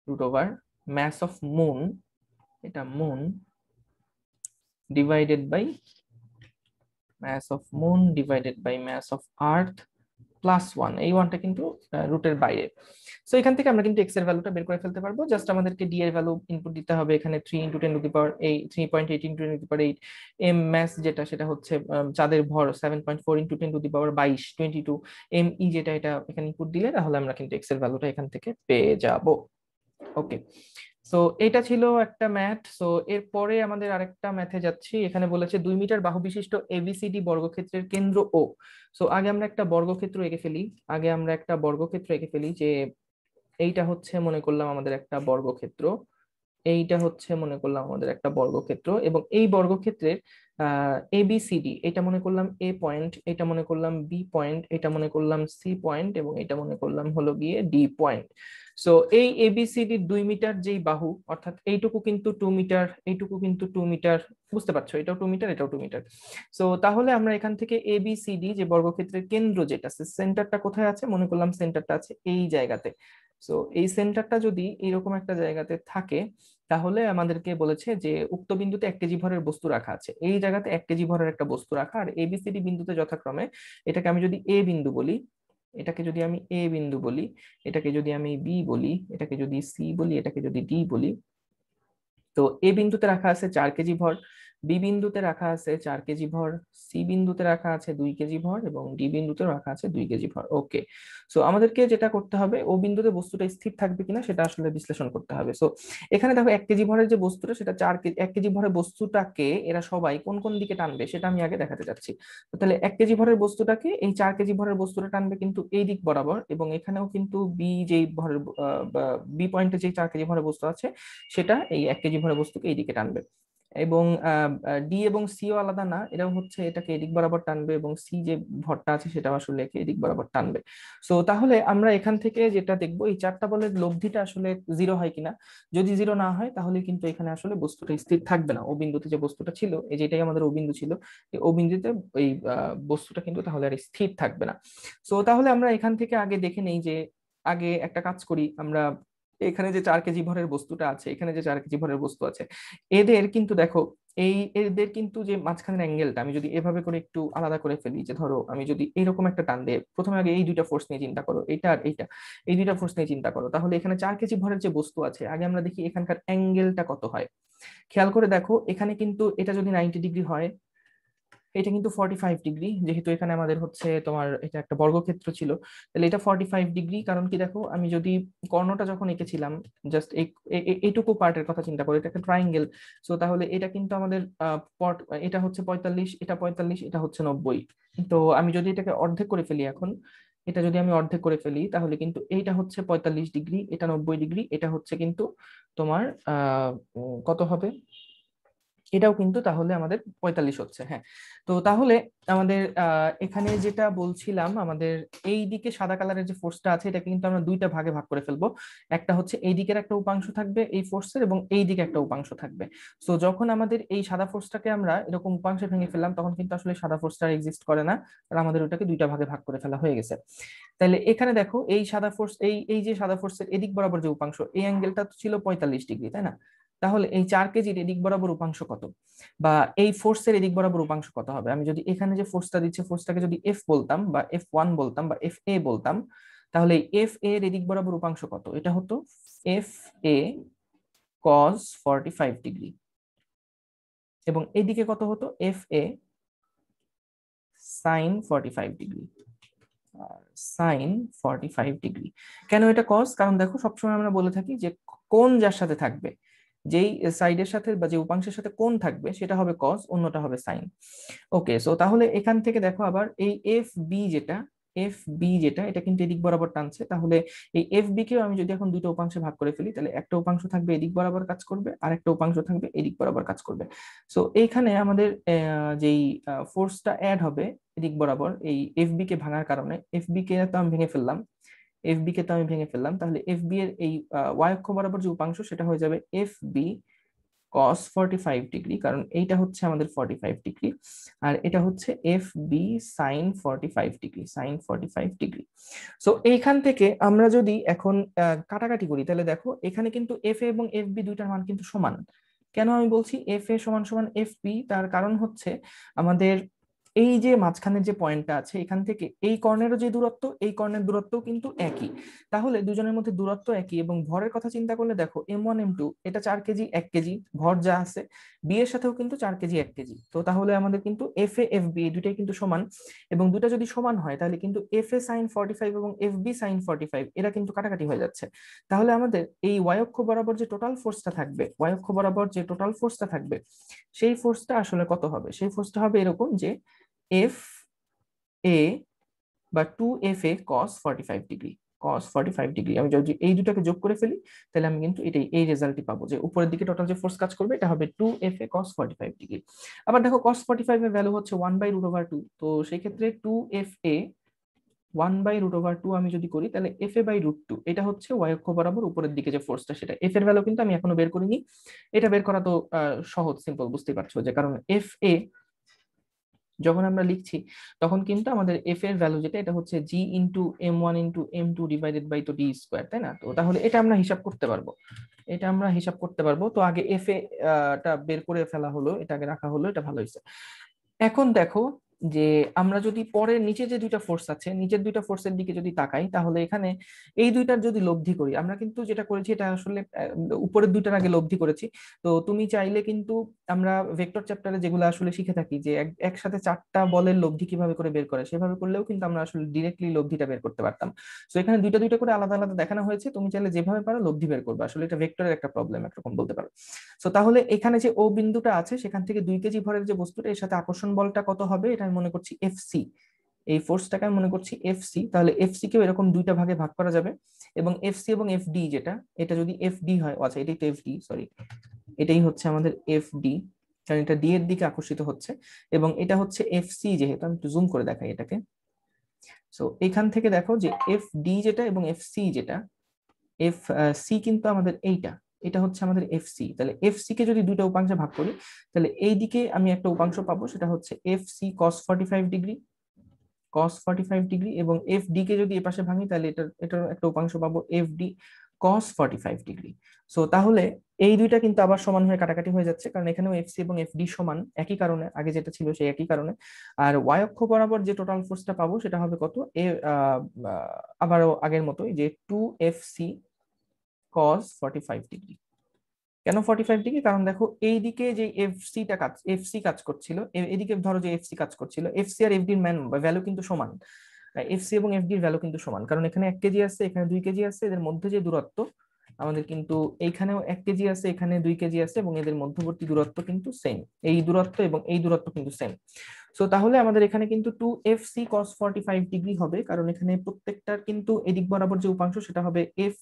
root over mass of moon, এটা moon divided by mass of moon divided by mass of earth plus 1। এই 1টা কিন্তু রুটের বাইরে। সো এখান থেকে আমরা কিন্তু এক্স এর ভ্যালুটা বের করে ফেলতে পারবো। জাস্ট আমাদেরকে ডি এর ভ্যালু ইনপুট দিতে হবে এখানে 3 × 10⁻8 3.8 × 10⁻8। এম ম্যাস যেটা সেটা হচ্ছে চাঁদের ভর 7.4 × 10⁻22 22। এম ই যেটা এটা এখানে ইনপুট দিলে তাহলে আমরা কিন্তু এক্স এর ভ্যালুটা এখান থেকে পেয়ে যাব। ওকে, সো এটা ছিল একটা ম্যাথ। সো এরপরে আমাদের আরেকটা ম্যাথে যাচ্ছি। এখানে বলেছে 2 মিটার বাহু বিশিষ্ট এবিসিডি বর্গক্ষেত্রের কেন্দ্র ও। সো আগে আমরা একটা বর্গক্ষেত্র এঁকে ফেলি যে এইটা হচ্ছে মনে করলাম আমাদের একটা বর্গক্ষেত্র, এইটা হচ্ছে মনে করলাম আমাদের একটা বর্গক্ষেত্র, এবং এই বর্গক্ষেত্রের এবিসিডি এটা মনে করলাম এ পয়েন্ট, এটা মনে করলাম বি পয়েন্ট, এটা মনে করলাম সি পয়েন্ট, এবং এটা মনে করলাম হলো গিয়ে ডি পয়েন্ট। সো এই এবিসিডি 2 মিটার যেই বাহু, অর্থাৎ এইটুকু কিন্তু 2 মিটার, এইটুকু কিন্তু 2 মিটার, বুঝতে পারছো, এটাও 2 মিটার, এটাও 2 মিটার। সো তাহলে আমরা এখান থেকে এবিসিডি যে বর্গক্ষেত্রের কেন্দ্র যেটা আছে, সেন্টারটা কোথায় আছে, মনে করলাম সেন্টারটা আছে এই জায়গাতে। সো এই সেন্টারটা যদি এইরকম একটা জায়গাতে থাকে তাহলে আমাদেরকে বলেছে যে উক্ত বিন্দুতে 1 কেজি ভরের বস্তু রাখা আছে, এই জায়গাতে 1 কেজি ভরের একটা বস্তু রাখা, আর এবিসিডি বিন্দুতে যথাক্রমে এটাকে আমি যদি এ বিন্দু বলি, এটাকে যদি আমি এ বিন্দু বলি, এটাকে যদি আমি বি বলি, এটাকে যদি সি বলি, এটাকে যদি ডি বলি, তো এ বিন্দুতে রাখা আছে 4 কেজি ভর, বি বিন্দুতে রাখা আছে 4 কেজি ভর, সি বিন্দুতে রাখা আছে 2 কেজি ভর, এবং ডি বিন্দুতে রাখা আছে 2 কেজি ভর। ওকে, সো আমাদেরকে যেটা করতে হবে ও বিন্দুতে বস্তুটা স্থির থাকবে কিনা সেটা আসলে বিশ্লেষণ করতে হবে। সো এখানে দেখো 1 কেজি ভরের যে বস্তুটা সেটা 4 কেজি, 1 কেজি ভরের বস্তুটাকে এরা সবাই কোন কোন দিকে টানবে সেটা আমি আগে দেখাতে যাচ্ছি। তো তাহলে 1 কেজি ভরের বস্তুটাকে এই 4 কেজি ভরের বস্তুটা টানবে কিন্তু এই দিক বরাবর, এবং এখানেও কিন্তু বি যেই ভরের বি পয়েন্টে যে 4 কেজি ভরের বস্তু আছে সেটা এই 1 কেজি ভরের বস্তুকে এইদিকে টানবে। এবং ডি এবং সিও আলাদা না, এরাও হচ্ছে এটাকে এদিক বরাবর টানবে, এবং সি যে ভরটা আছে সেটা আসলে একে এদিক বরাবর টানবে। সো তাহলে আমরা এখান থেকে যেটা দেখবো এই 4টা বলের লব্ধিটা আসলে 0 হয় কিনা। যদি 0 না হয় তাহলে কিন্তু এখানে আসলে বস্তুটা স্থির থাকবে না, ও বিন্দুতে যে বস্তুটা ছিল, এই যেটাই আমাদের ও বিন্দু ছিল, এই ও বিন্দুতে এই বস্তুটা কিন্তু তাহলে আর স্থির থাকবে না। সো তাহলে আমরা এখান থেকে আগে দেখে নেই যে, আগে একটা কাজ করি আমরা, এখানে যে 4 কেজি ভরের বস্তুটা আছে, এখানে যে 4 কেজি ভরের বস্তু আছে, এদের কিন্তু দেখো এই এদের কিন্তু যে মাঝখানের অ্যাঙ্গেলটা আমি যদি এভাবে করে একটু আলাদা করে ফেলি, যে ধরো আমি যদি এরকম একটা টান দিয়ে, প্রথমে আগে এই দুইটা ফোর্স নিয়ে চিন্তা করো, এইটা আর এইটা, এই দুইটা ফোর্স নিয়ে চিন্তা করো, তাহলে এখানে 4 কেজি ভরের যে বস্তু আছে আগে আমরা দেখি এখানকার অ্যাঙ্গেলটা কত হয়। খেয়াল করে দেখো এখানে কিন্তু এটা যদি 90 ডিগ্রি হয়, এটা কিন্তু 45 ডিগ্রি, যেহেতু এখানে আমাদের হচ্ছে তোমার এটা একটা বর্গক্ষেত্র ছিল, তাহলে এটা 45 ডিগ্রি। কারণ কি দেখো আমি যদি কর্ণটা যখন এঁকেছিলাম, জাস্ট এইটুকু পার্টের কথা চিন্তা করি, এটা একটা ট্রায়াঙ্গেল। সো তাহলে এটা কিন্তু আমাদের এটা হচ্ছে 45, এটা 45, এটা হচ্ছে 90। তো আমি যদি এটাকে অর্ধেক করে ফেলি এখন, এটা যদি আমি অর্ধেক করে ফেলি তাহলে কিন্তু এইটা হচ্ছে 45 ডিগ্রি, এটা 90 ডিগ্রি, এটা হচ্ছে কিন্তু তোমার কত হবে, এটাও কিন্তু তাহলে আমাদের 45 হচ্ছে। হ্যাঁ, তো তাহলে আমাদের এখানে যেটা বলছিলাম, আমাদের এই দিকে সাদা কালারের যে ফোর্সটা আছে এটাকে কিন্তু আমরা দুইটা ভাগে ভাগ করে ফেলবো। একটা হচ্ছে এই দিকের একটা উপাংশ থাকবে এই ফোর্সের, এবং এই দিকে একটা উপাংশ থাকবে। সো যখন আমাদের এই সাদা ফোর্সটাকে আমরা এরকম উপাংশে ভেঙে ফেললাম তখন কিন্তু আসলে সাদা ফোর্সটা এক্সিস্ট করে না, আর আমাদের ওটাকে দুইটা ভাগে ভাগ করে ফেলা হয়ে গেছে। তাহলে এখানে দেখো এই সাদা ফোর্স, এই যে সাদা ফোর্সের এদিক বরাবর যে উপাংশ, এই অ্যাঙ্গেলটা ছিল 45 ডিগ্রি, তাই না? তাহলে এই 4 কেজির এদিক বরাবর উপাংশ কত, বা এই ফোর্সের এদিক বরাবর উপাংশ কত হবে? আমি যদি এখানে যে ফোর্সটা দিচ্ছে ফোর্সটাকে যদি এফ বলতাম, বা F1 বলতাম, বা FA বলতাম, তাহলে এফ এর এদিক বরাবর উপাংশ কত? এটা হতো FA cos 45 ডিগ্রি, এবং এইদিকে কত হতো? FA sin 45 degree, sine 45 degree. কেন এটা কস? কারণ দেখো সবসময় আমরা বলে থাকি যে কোণ যার সাথে থাকবে, যেই সাইডের সাথে বা যে উপাংশের সাথে কোণ থাকবে সেটা হবে কস, অন্যটা হবে সাইন। ওকে, সো তাহলে এখান থেকে দেখো আবার এই এফ বি যেটা এটা কিন্তু এদিক বরাবর টানছে, তাহলে এই এফ বি কেও আমি যদি এখন দুটো উপাংশে ভাগ করে ফেলি, তাহলে একটা উপাংশ থাকবে এদিক বরাবর কাজ করবে, আর একটা উপাংশ থাকবে এদিক বরাবর কাজ করবে। সো এইখানে আমাদের যেই ফোর্সটা অ্যাড হবে এদিক বরাবর এই এফ বি কে ভাঙার কারণে, এফ বি কে তো আমি ভেঙে ফেললাম, তাহলে এফ বি এর এই ওয়াই অক্ষ বরাবর যে উপাংশ সেটা হয়ে যাবে এফ বি cos 45 ডিগ্রি, কারণ এইটা হচ্ছে আমাদের 45 ডিগ্রি, আর এটা হচ্ছে F B sine 45 degree, sine 45 degree. So এইখান থেকে আমরা যদি এখন কাটাকাটি করি, তাহলে দেখো এখানে কিন্তু এফ এ এবং এফ বি দুইটার মান কিন্তু সমান। কেন আমি বলছি এফ এ সমান সমান এফ বি? তার কারণ হচ্ছে আমাদের এই যে মাঝখানের যে পয়েন্টটা আছে, এখান থেকে এই কর্নেরও যে দূরত্ব, এই কর্নের দূরত্ব কিন্তু একই। তাহলে দুজনের মধ্যে দূরত্ব একই, এবং ভরের কথা চিন্তা করলে দেখো M1 M2 এটা 4 কেজি 1 কেজি ভর যা আছে, বি এর সাথেও কিন্তু 4 কেজি 1 কেজি। তো তাহলে আমাদের কিন্তু এফ এ এফ বি এই দুটাই কিন্তু সমান, এবং দুটা যদি সমান হয় তাহলে কিন্তু এফ এ সাইন 45 এবং এফ বি সাইন 45 এরা কিন্তু কাটাকাটি হয়ে যাচ্ছে। তাহলে আমাদের এই ওয়াই অক্ষ বরাবর যে টোটাল ফোর্সটা থাকবে, ওয়াই অক্ষ বরাবর যে টোটাল ফোর্সটা থাকবে, সেই ফোর্সটা আসলে কত হবে? সেই ফোর্সটা হবে এরকম যে এফ এ বা 2FA cos 45 degree, cos 45 degree. আমি যদি এই দুটাকে যোগ করে ফেলি, তাহলে আমি কিন্তু এটাই এই রেজাল্টই পাবো, যে উপরের দিকে টোটাল যে ফোর্স কাজ করবে এটা হবে 2FA cos 45 ডিগ্রি। আবার দেখো cos 45 এর ভ্যালু হচ্ছে 1/√2, তো সেই ক্ষেত্রে 2FA 1/√2 আমি যদি করি, তাহলে FA/√2 এটা হচ্ছে ওয়াই অক্ষ বরাবর উপরের দিকে যে ফোর্সটা, সেটা এফ এর ভ্যালু কিন্তু আমি এখনো বের করিনি। এটা বের করা তো সহজ, সিম্পল, বুঝতেই পারছো, যে কারণ FA যখন আমরা লিখছি তখন কিন্তু আমাদের এফ এর ভ্যালু যেটা, এটা হচ্ছে G into M1 into M2 divided by তো ডি স্কোয়ার, তাই না? তো তাহলে এটা আমরা হিসাব করতে পারবো, এটা আমরা হিসাব করতে পারবো। তো আগে এফ এ টা বের করে ফেলা হলো, এটা আগে রাখা হলো, এটা ভালো হয়েছে। এখন দেখো যে আমরা যদি পরের নিচে যে দুইটা ফোর্স আছে, নিচের দুইটা ফোর্সের দিকে যদি তাকাই, তাহলে এখানে এই দুইটার যদি লব্ধি করি, আমরা কিন্তু যেটা করেছি এটা আসলে উপরের দুইটার আগে লব্ধি করেছি। তো তুমি চাইলে কিন্তু, আমরা ভেক্টর চ্যাপ্টারে যেগুলো আসলে শিখে থাকি যে একসাথে চারটা বলের লব্ধি কিভাবে করে বের করে, সেভাবে করলেও কিন্তু আমরা আসলে ডিরেক্টলি লব্ধিটা বের করতে পারতাম। তো এখানে দুইটা দুইটা করে আলাদা আলাদা দেখানো হয়েছে, তুমি চাইলে যেভাবে পারো লব্ধি বের করবে, আসলে এটা ভেক্টরের একটা প্রবলেম একরকম বলতে পারো। তো তাহলে এখানে যে ও বিন্দুটা আছে, সেখান থেকে 2 কেজি ভরের যে বস্তুটা, এর সাথে আকর্ষণ বলটা কত হবে, এটা আমি মনে করছি এফসি, এই ফোর্সটাকে আমি মনে করছি এফসি। তাহলে এফসি কেও এরকম দুইটা ভাগে ভাগ করা যাবে, এবং এফসি এবং এফডি যেটা, এটা যদি এফডি হয়, আচ্ছা এটাই তো এফডি, সরি, এটাই হচ্ছে আমাদের এফডি, কারণ এটা ডি এর দিকে আকর্ষিত হচ্ছে, এবং এটা হচ্ছে এফসি, যেহেতু আমি একটু জুম করে দেখাই এটাকে। সো এখান থেকে দেখো যে এফ ডি যেটা এবং এফ সি যেটা, এফ সি কিন্তু আমাদের এইটা, এটা হচ্ছে আমাদের এফ সি। তাহলে এফ সি কে যদি দুইটা উপাংশে ভাগ করি, তাহলে এই দিকে আমি একটা উপাংশ পাবো, সেটা হচ্ছে এফ সি কস 45 ডিগ্রি, কস 45 ডিগ্রি, এবং এফ ডি কে যদি এপাশে ভাঙি, তাহলে এটার একটা উপাংশ পাবো এফ ডি কস 45 ডিগ্রি। সো তাহলে এই দুইটা কিন্তু আবার সমান হয়ে কাটাকাটি হয়ে যাচ্ছে, কারণ এখানেও এফসি এবং এফডি সমান, একই কারণে, আগে যেটা ছিল সেই একই কারণে। আর ওয়াই অক্ষ বরাবর যে টোটাল ফোর্সটা পাবো সেটা হবে কত, আবারও আগের মতোই, যে 2FC cos 45 ডিগ্রি। কেন 45 ডিগ্রি? কারণ দেখো এইদিকে যে এফসি কাজ করছিল, এদিকে ধরো যে এফসি কাজ করছিল, এফসি আর এফডির ম্যান ভ্যালু কিন্তু সমান, এফসি এবং এফডির ভ্যালু কিন্তু সমান, কারণ এখানে 1 কেজি আছে, এখানে 2 কেজি আছে, এদের মধ্যে যে দূরত্ব আমাদের কিন্তু এইখানেও 1 কেজি আছে, এখানে 2 কেজি আছে, এবং এদের মধ্যবর্তী দূরত্ব কিন্তু সেম, এই দূরত্ব এবং এই দূরত্ব কিন্তু সেম। সো তাহলে আমাদের এখানে কিন্তু 2FC cos 45 ডিগ্রি হবে, কারণ এখানে প্রত্যেকটার কিন্তু এদিক বরাবর যে উপাংশ সেটা হবে F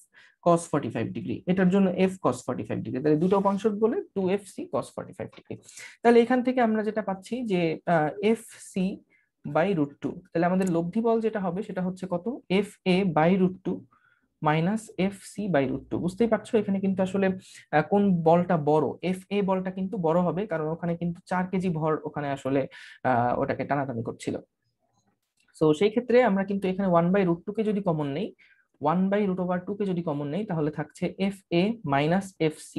cos 45 ডিগ্রি, এটার জন্য F cos 45 ডিগ্রি, তাহলে দুটো উপাংশ বলে 2FC cos 45 ডিগ্রি। তাহলে এখান থেকে আমরা যেটা পাচ্ছি যে FC বাই √2, তাহলে আমাদের লব্ধি বল যেটা হবে সেটা হচ্ছে কত, FA বাই √2 মাইনাস FC/√2। বুঝতেই পারছো এখানে কিন্তু আসলে কোন বলটা বড়, FA বলটা কিন্তু বড় হবে, কারণ ওখানে কিন্তু 4 কেজি ভর ওখানে আসলে ওটাকে টানাটানি করছিল। তো সেই ক্ষেত্রে আমরা কিন্তু এখানে 1/√2 কে যদি কমন নেই, 1/√2 কে যদি কমন নেই, তাহলে থাকছে FA মাইনাস FC।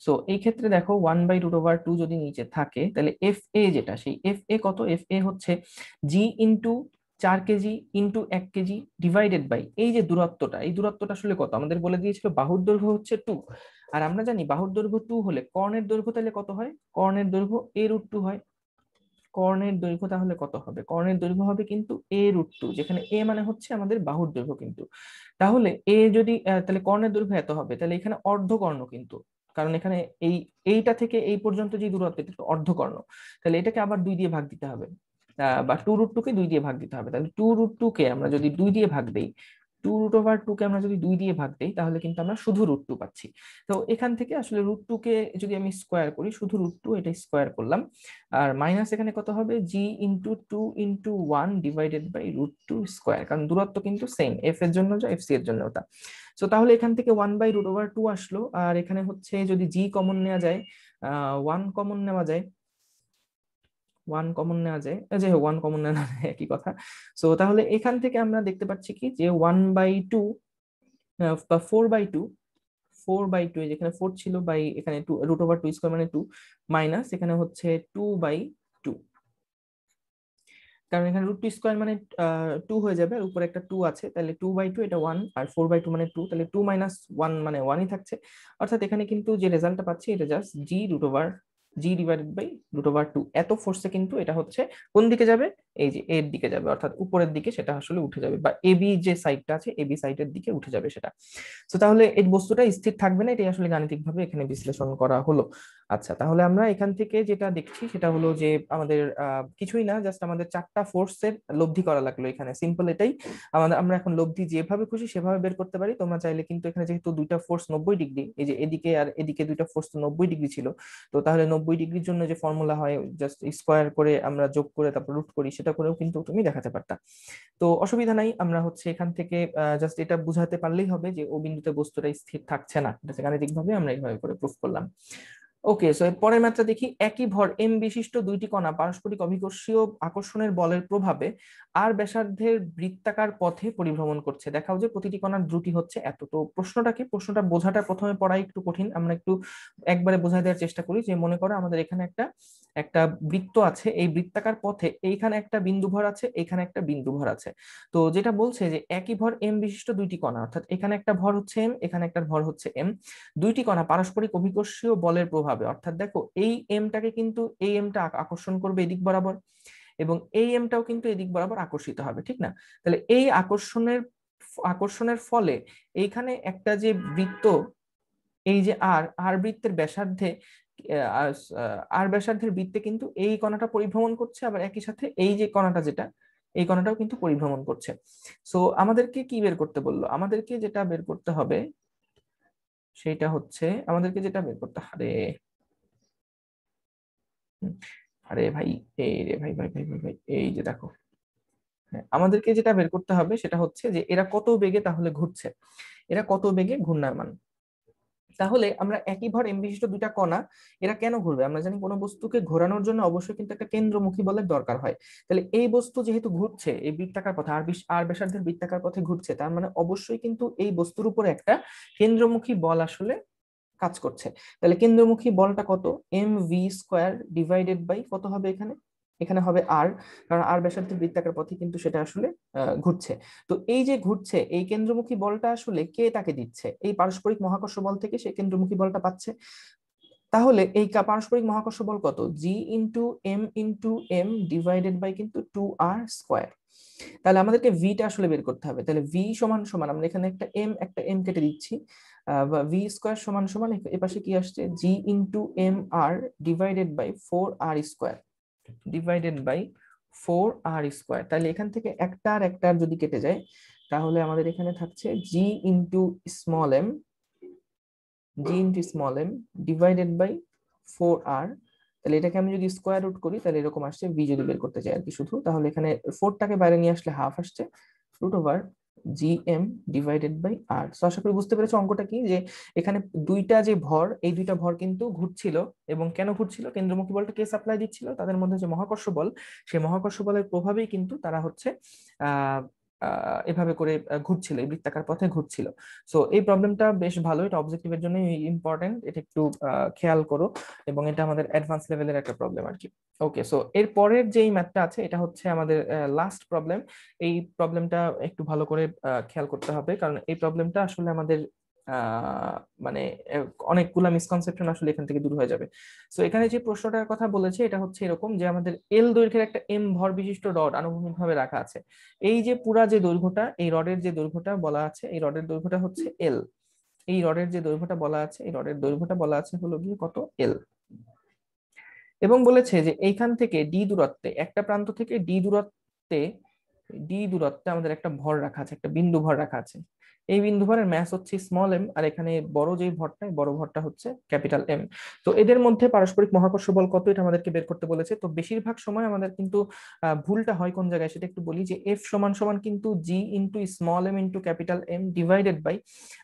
সো এই ক্ষেত্রে দেখো 1/√2 যদি নিচে থাকে, তাহলে FA যেটা, সেই FA কত, FA হচ্ছে G into 4 KG into 1 KG divided by এই যে দূরত্বটা, এই দূরত্বটা আসলে কত আমাদের বলে দিয়েছিল, বাহুর দৈর্ঘ্য হচ্ছে 2, আর আমরা জানি বাহুর দৈর্ঘ্য 2 হলে কর্ণের দৈর্ঘ্য তাহলে কত হয়, কর্ণের দৈর্ঘ্য a√2 হয়। কর্ণের দৈর্ঘ্য তাহলে কত হবে, কর্ণের দৈর্ঘ্য হবে কিন্তু a√2, যেখানে a মানে হচ্ছে আমাদের বাহুর দৈর্ঘ্য কিন্তু। তাহলে এ যদি তাহলে কর্ণের দৈর্ঘ্য এত হবে, তাহলে এখানে অর্ধকর্ণ কিন্তু, কারণ এখানে এইটা থেকে এই পর্যন্ত যে দূরত্ব এটা তো অর্ধকর্ণ, তাহলে এটাকে আবার 2 দিয়ে ভাগ দিতে হবে, বা 2√2 কে 2 দিয়ে ভাগ দিতে হবে। তাহলে 2√2 কে আমরা যদি 2 দিয়ে ভাগ দেই, 2√2 কে আমরা যদি 2 দিয়ে ভাগ দেই, তাহলে কিন্তু আমরা শুধু √2 পাচ্ছি। তো এখান থেকে আসলে √2 কে যদি আমি স্কোয়ার করি, শুধু √2 এটা স্কোয়ার করলাম, আর মাইনাস এখানে কত হবে, G into 2 into 1 divided by √2 square, কারণ দূরত্ব কিন্তু সেম, এফ এর জন্য যা এফসি এর জন্য ওটা। তো তাহলে এখান থেকে 1/√2 আসলো, আর এখানে হচ্ছে যদি জি কমন নেওয়া যায়, ওয়ান কমন নেওয়া যায়, ওয়ান কমন নেওয়া যায়, যাই হোক ওয়ান কমন নেওয়া যায় একই কথা। সো তাহলে এখান থেকে আমরা দেখতে পাচ্ছি কি যে 1/2 বা 4/2, 4/2 যেখানে 4 ছিল বাই এখানে 2 √2² মানে 2 মাইনাস এখানে হচ্ছে 2/2, কারণ এখানে √2² মানে 2 হয়ে যাবে আর উপরে একটা 2 আছে, তাহলে 2/2 এটা 1 আর 4/2 মানে 2, তাহলে 2 - 1 মানে 1ই থাকছে। অর্থাৎ এখানে কিন্তু যে রেজাল্টটা পাচ্ছি এটা জাস্ট g√2 এত ফোর্সে কিন্তু এটা হচ্ছে কোন দিকে যাবে, এই যে এর দিকে যাবে, অর্থাৎ উপরের দিকে সেটা আসলে উঠে যাবে, বা এবি যে সাইডটা আছে এবি সাইডের দিকে উঠে যাবে সেটা। তো তাহলে এই বস্তুটা স্থির থাকবে না, এটাই আসলে গাণিতিক ভাবে এখানে বিশ্লেষণ করা হলো। আচ্ছা, তাহলে আমরা এখান থেকে যেটা দেখছি সেটা হলো যে আমাদের কিছুই না, জাস্ট আমাদের 4টা ফোর্সের লব্ধি করা লাগলো এখানে, সিম্পল এটাই। আমরা এখন লব্ধি যেভাবে খুশি সেভাবে বের করতে পারি। তোমরা চাইলে কিন্তু এখানে যেহেতু দুইটা ফোর্স 90 ডিগ্রি, এই যে এদিকে আর এদিকে দুইটা ফোর্স 90 ডিগ্রি ছিল, তো তাহলে 90 ডিগ্রির জন্য যে ফর্মুলা হয় জাস্ট স্কোয়ার করে আমরা যোগ করে তারপর রুট করি, সেটা করেও কিন্তু তুমি দেখাতে পারতা। তো অসুবিধা নাই, আমরা হচ্ছে এখান থেকে জাস্ট এটা বুঝাতে পারলেই হবে যে ও বিন্দুতে বস্তুটা স্থির থাকছে না, এটা গাণিতিক ভাবে আমরা এইভাবে করে প্রুফ করলাম। ওকে, সো পরের ম্যাথটা দেখি। একই ভর এম বিশিষ্ট দুইটি কণা পারস্পরিক অভিকর্ষীয় আকর্ষণের বলের প্রভাবে আর ব্যাসার্ধের বৃত্তাকার পথে পরিভ্রমণ করছে, দেখাও যে প্রতিটি কণার দ্রুতি হচ্ছে এত। তো প্রশ্নটা কি, প্রশ্নটা বোঝাটা প্রথমে পড়াই একটু কঠিন, আমরা একটু একবারে বোঝাই দেওয়ার চেষ্টা করি। যে মনে করো আমাদের এখানে একটা একটা বৃত্ত আছে, এই বৃত্তাকার পথে এইখানে একটা বিন্দু ভর আছে, এইখানে একটা বিন্দু ভর আছে। তো যেটা বলছে যে একই ভর এম বিশিষ্ট দুইটি কণা, অর্থাৎ এখানে একটা ভর হচ্ছে এম, এখানে একটা ভর হচ্ছে এম, দুইটি কণা পারস্পরিক অভিকর্ষীয় বলের প্রভাবে, অর্থাৎ দেখো এই এমটাকে কিন্তু এই এমটা আকর্ষণ করবে এদিক বরাবর, এবং এই এমটাও কিন্তু এদিক বরাবর আকর্ষিত হবে, ঠিক না? তাহলে এই আকর্ষণের ফলে এইখানে একটা যে বৃত্ত, এই যে আর আর বৃত্তের ব্যাসার্ধে আর ব্যাসার্ধের বৃত্তে কিন্তু এই কণাটা পরিভ্রমণ করছে, আবার একই সাথে এই যে কণাটা যেটা, এই কণাটাও কিন্তু পরিভ্রমণ করছে। সো আমাদেরকে কি বের করতে বললো, আমাদেরকে যেটা বের করতে হবে সেটা হচ্ছে, আমাদেরকে যেটা বের করতে হবে, আরে ভাই, এই রে ভাই ভাই ভাই ভাই ভাই, এই যে দেখো, হ্যাঁ, আমাদেরকে যেটা বের করতে হবে সেটা হচ্ছে যে এরা কত বেগে তাহলে ঘুরছে, এরা কত বেগে ঘূর্ণায়মান। তাহলে আমরা একই ভর এম বিশিষ্ট দুইটা কণা, এরা কেন ঘুরবে, আমরা জানি কোনো বস্তুকে ঘোরানোর জন্য অবশ্যই কিন্তু একটা কেন্দ্রমুখী বলের দরকার হয়। তাহলে এই বস্তু যেহেতু ঘুরছে এই বৃত্তাকার পথে, আর ব্যাসার্ধের বৃত্তাকার পথে ঘুরছে, তার মানে অবশ্যই কিন্তু এই বস্তুর উপরে একটা কেন্দ্রমুখী বল আসলে কাজ করছে। তাহলে কেন্দ্রমুখী বলটা কত, mv² ডিভাইডেড বাই কত হবে এখানে, এখানে হবে আর, কারণ আর ব্যাসার্ধের বৃত্তাকার পথে কিন্তু সেটা আসলে ঘুরছে। তো এই যে ঘুরছে এই কেন্দ্রমুখী বলটা আসলে কে তাকে দিচ্ছে, এই পারস্পরিক মহাকর্ষ বল থেকে সে কেন্দ্রমুখী বলটা পাচ্ছে। তাহলে এই পারস্পরিক মহাকর্ষ বল কত, g × m × m divided by কিন্তু 2r²। তাহলে আমাদেরকে ভিটা আসলে বের করতে হবে। তাহলে ভি সমান সমান, আমরা এখানে একটা এম কেটে দিচ্ছি, v² সমান সমান এপাশে কি আসছে, g × m r divided by 4r², divided by 4r²। তাহলে এখান থেকে একটা আর একটা যদি কেটে যায়, তাহলে আমাদের এখানে থাকছে g × m divided by 4r। তাহলে এটাকে আমি যদি স্কোয়ার রুট করি তাহলে এরকম আসছে, ভি যদি বের করতে চাই আর কি শুধু, তাহলে এখানে 4টাকে বাইরে নিয়ে আসলে হাফ আসছে, √gm ডিভাইডেড বাই আর। তো আশা করি বুঝতে পেরেছো অঙ্কটা কি, যে এখানে দুইটা যে ভর, এই দুইটা ভর কিন্তু ঘুরছিল, এবং কেন ঘুরছিল, কেন্দ্রমুখী বলটা কে সাপ্লাই দিচ্ছিল, তাদের মধ্যে যে মহাকর্ষ বল, সেই মহাকর্ষ বলের প্রভাবেই কিন্তু তারা হচ্ছে আহ এভাবে করে ঘুরছিল, এই বৃত্তাকার পথে ঘুরছিল। সো এই প্রবলেমটা বেশ ভালো, এটা অবজেক্টিভের জন্য ইম্পর্টেন্ট, এটা একটু খেয়াল করো, এবং এটা আমাদের অ্যাডভান্স লেভেলের একটা প্রবলেম আর কি। ওকে, সো এর পরের যেই ম্যাথটা আছে এটা হচ্ছে আমাদের লাস্ট প্রবলেম। এই প্রবলেমটা একটু ভালো করে খেয়াল করতে হবে, কারণ এই প্রবলেমটা আসলে আমাদের মানে অনেকগুলা মিসকনসেপশন আসলে এখান থেকে দূর হয়ে যাবে। সো এখানে যে প্রশ্নটার কথা বলেছে এটা হচ্ছে এরকম, যে আমাদের এল দৈর্ঘ্যের একটা এম ভর বিশিষ্ট রড আনুভূমিকভাবে রাখা আছে। এই যে পুরা যে দৈর্ঘ্যটা, এই রডের যে দৈর্ঘ্যটা বলা আছে, এই রডের দৈর্ঘ্যটা হচ্ছে এল, এই রডের যে দৈর্ঘ্যটা বলা আছে, এই রডের দৈর্ঘ্যটা বলা আছে হলো গিয়ে কত, এল। এবং বলেছে যে এইখান থেকে ডি দূরত্বে, একটা প্রান্ত থেকে ডি দূরত্বে আমাদের একটা ভর রাখা আছে, একটা বিন্দু ভর রাখা আছে। এই বিন্দু ভরের ম্যাস হচ্ছে স্মল এম, আর এখানে বড় যে ভরটা, বড় ভরটা হচ্ছে ক্যাপিটাল এম। তো এদের মধ্যে পারস্পরিক মহাকর্ষ বল কত, এটা আমাদেরকে বের করতে বলেছে। তো বেশিরভাগ সময় আমাদের কিন্তু ভুলটা হয় কোন জায়গায় সেটা একটু বলি, যে এফ সমান সমান কিন্তু g × small M × capital M divided by,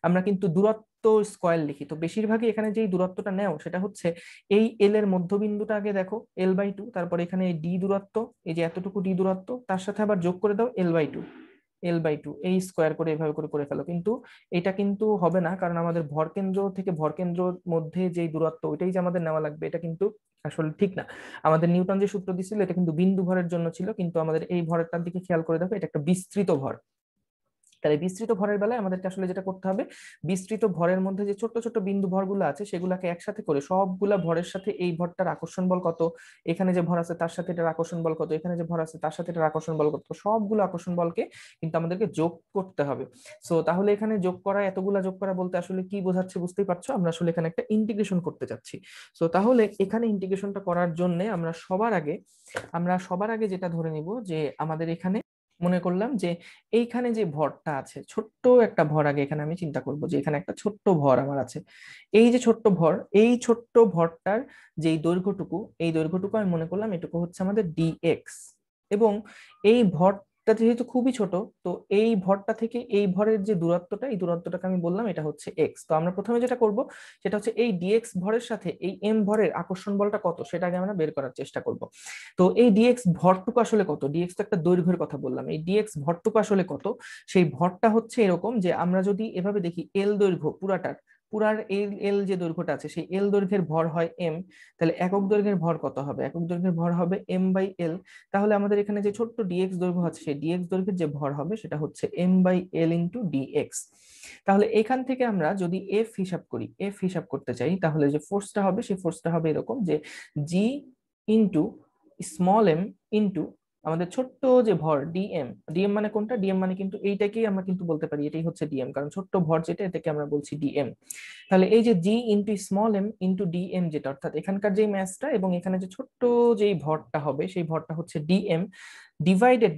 আমরা কিন্তু দূরত্ব স্কয়ার লিখি, তো বেশিরভাগই এখানে যেই দূরত্বটা নেও সেটা হচ্ছে এই এল এর মধ্যবিন্দুটা আগে দেখো L/2, তারপরে এখানে ডি দূরত্ব, এই যে এতটুকু ডি দূরত্ব, তার সাথে আবার যোগ করে দাও L/2, L/2 এই স্কোয়ার করে এভাবে করে করে ফেলো। কিন্তু এটা কিন্তু হবে না, কারণ আমাদের ভরকেন্দ্র থেকে ভরকেন্দ্রর মধ্যে যে দূরত্ব ওইটাই যে আমাদের নেওয়া লাগবে, এটা কিন্তু আসলে ঠিক না। আমাদের নিউটন যে সূত্র দিছিল এটা কিন্তু বিন্দু ভরের জন্য ছিল, কিন্তু আমাদের এই ভরেরটার দিকে খেয়াল করে দেখো এটা একটা বিস্তৃত ভর। তাহলে বিস্তৃত ভরের বেলায় আমাদেরকে আসলে যেটা করতে হবে, বিস্তৃত ভরের মধ্যে যে ছোট ছোট বিন্দু ভরগুলো আছে সেগুলোকে একসাথে করে সবগুলা ভরের সাথে এই ভরটার আকর্ষণ বল কত, এখানে যে ভর আছে তার সাথে এটার আকর্ষণ বল কত, এখানে যে ভর আছে তার সাথে এটার আকর্ষণ বল কত, সবগুলো আকর্ষণ বলকে কিন্তু আমাদেরকে যোগ করতে হবে। সো তাহলে এখানে যোগ করা, এতগুলা যোগ করা বলতে আসলে কি বোঝাচ্ছে বুঝতেই পারছো, আমরা আসলে এখানে একটা ইন্টিগ্রেশন করতে যাচ্ছি। সো তাহলে এখানে ইন্টিগ্রেশনটা করার জন্য আমরা সবার আগে যেটা ধরে নিব যে আমাদের এখানে মনে করলাম যে এইখানে যে ভরটা আছে, ছোট্ট একটা ভর আগে এখানে আমি চিন্তা করব যে এখানে একটা ছোট্ট ভর আমার আছে। এই যে ছোট্ট ভর, এই ছোট্ট ভরটার যেই দৈর্ঘ্যটুকু, এই দৈর্ঘ্যটুকু আমি মনে করলাম এটুকু হচ্ছে আমাদের ডিএক্স। এবং এই ভরটা যেহেতু খুবই ছোট, তো এই ভরটা থেকে এই ভরের যে দূরত্বটা, এই দূরত্বটাকে আমি বললাম এটা হচ্ছে এক্স। তো আমরা প্রথমে যেটা করব সেটা হচ্ছে এই ডিএক্স ভরের সাথে এই এম ভরের আকর্ষণ বলটা কত সেটা আগে আমরা বের করার চেষ্টা করব। তো এই ডিএক্স ভরটুকু আসলে কত, ডিএক্স তো একটা দৈর্ঘ্যের কথা বললাম, এই ডিএক্স ভরটুকু আসলে কত, সেই ভরটা হচ্ছে এরকম যে আমরা যদি এভাবে দেখি এল দৈর্ঘ্য পুরার এল এল যে দৈর্ঘ্যটা আছে সেই এল দৈর্ঘ্যের ভর হয় এম, তাহলে একক দৈর্ঘ্যের ভর কত হবে, একক দৈর্ঘ্যের ভর হবে M/L। তাহলে আমাদের এখানে যে ছোট্ট ডিএক্স দৈর্ঘ্য আছে সেই ডিএক্স দৈর্ঘ্যের যে ভর হবে সেটা হচ্ছে M/L ইন্টু ডিএক্স। তাহলে এখান থেকে আমরা যদি এফ হিসাব করতে চাই, তাহলে যে ফোর্সটা হবে সেই ফোর্সটা হবে এরকম যে G into small M into আমাদের ছোট্ট যে ভর ডিএম, ডিএম মানে কোনটা, ডিএম মানে কিন্তু এইটাকেই আমরা কিন্তু বলতে পারি এটাই হচ্ছে ডিএম, কারণ ছোট্ট ভর যেটা এটাকে আমরা বলছি ডিএম। তাহলে এই যে G into small M into DM যেটা, অর্থাৎ এখানকার যে ম্যাসটা এবং এখানে যে ছোট্ট যেই ভরটা হবে সেই ভরটা হচ্ছে ডিএম, ডিভাইডেড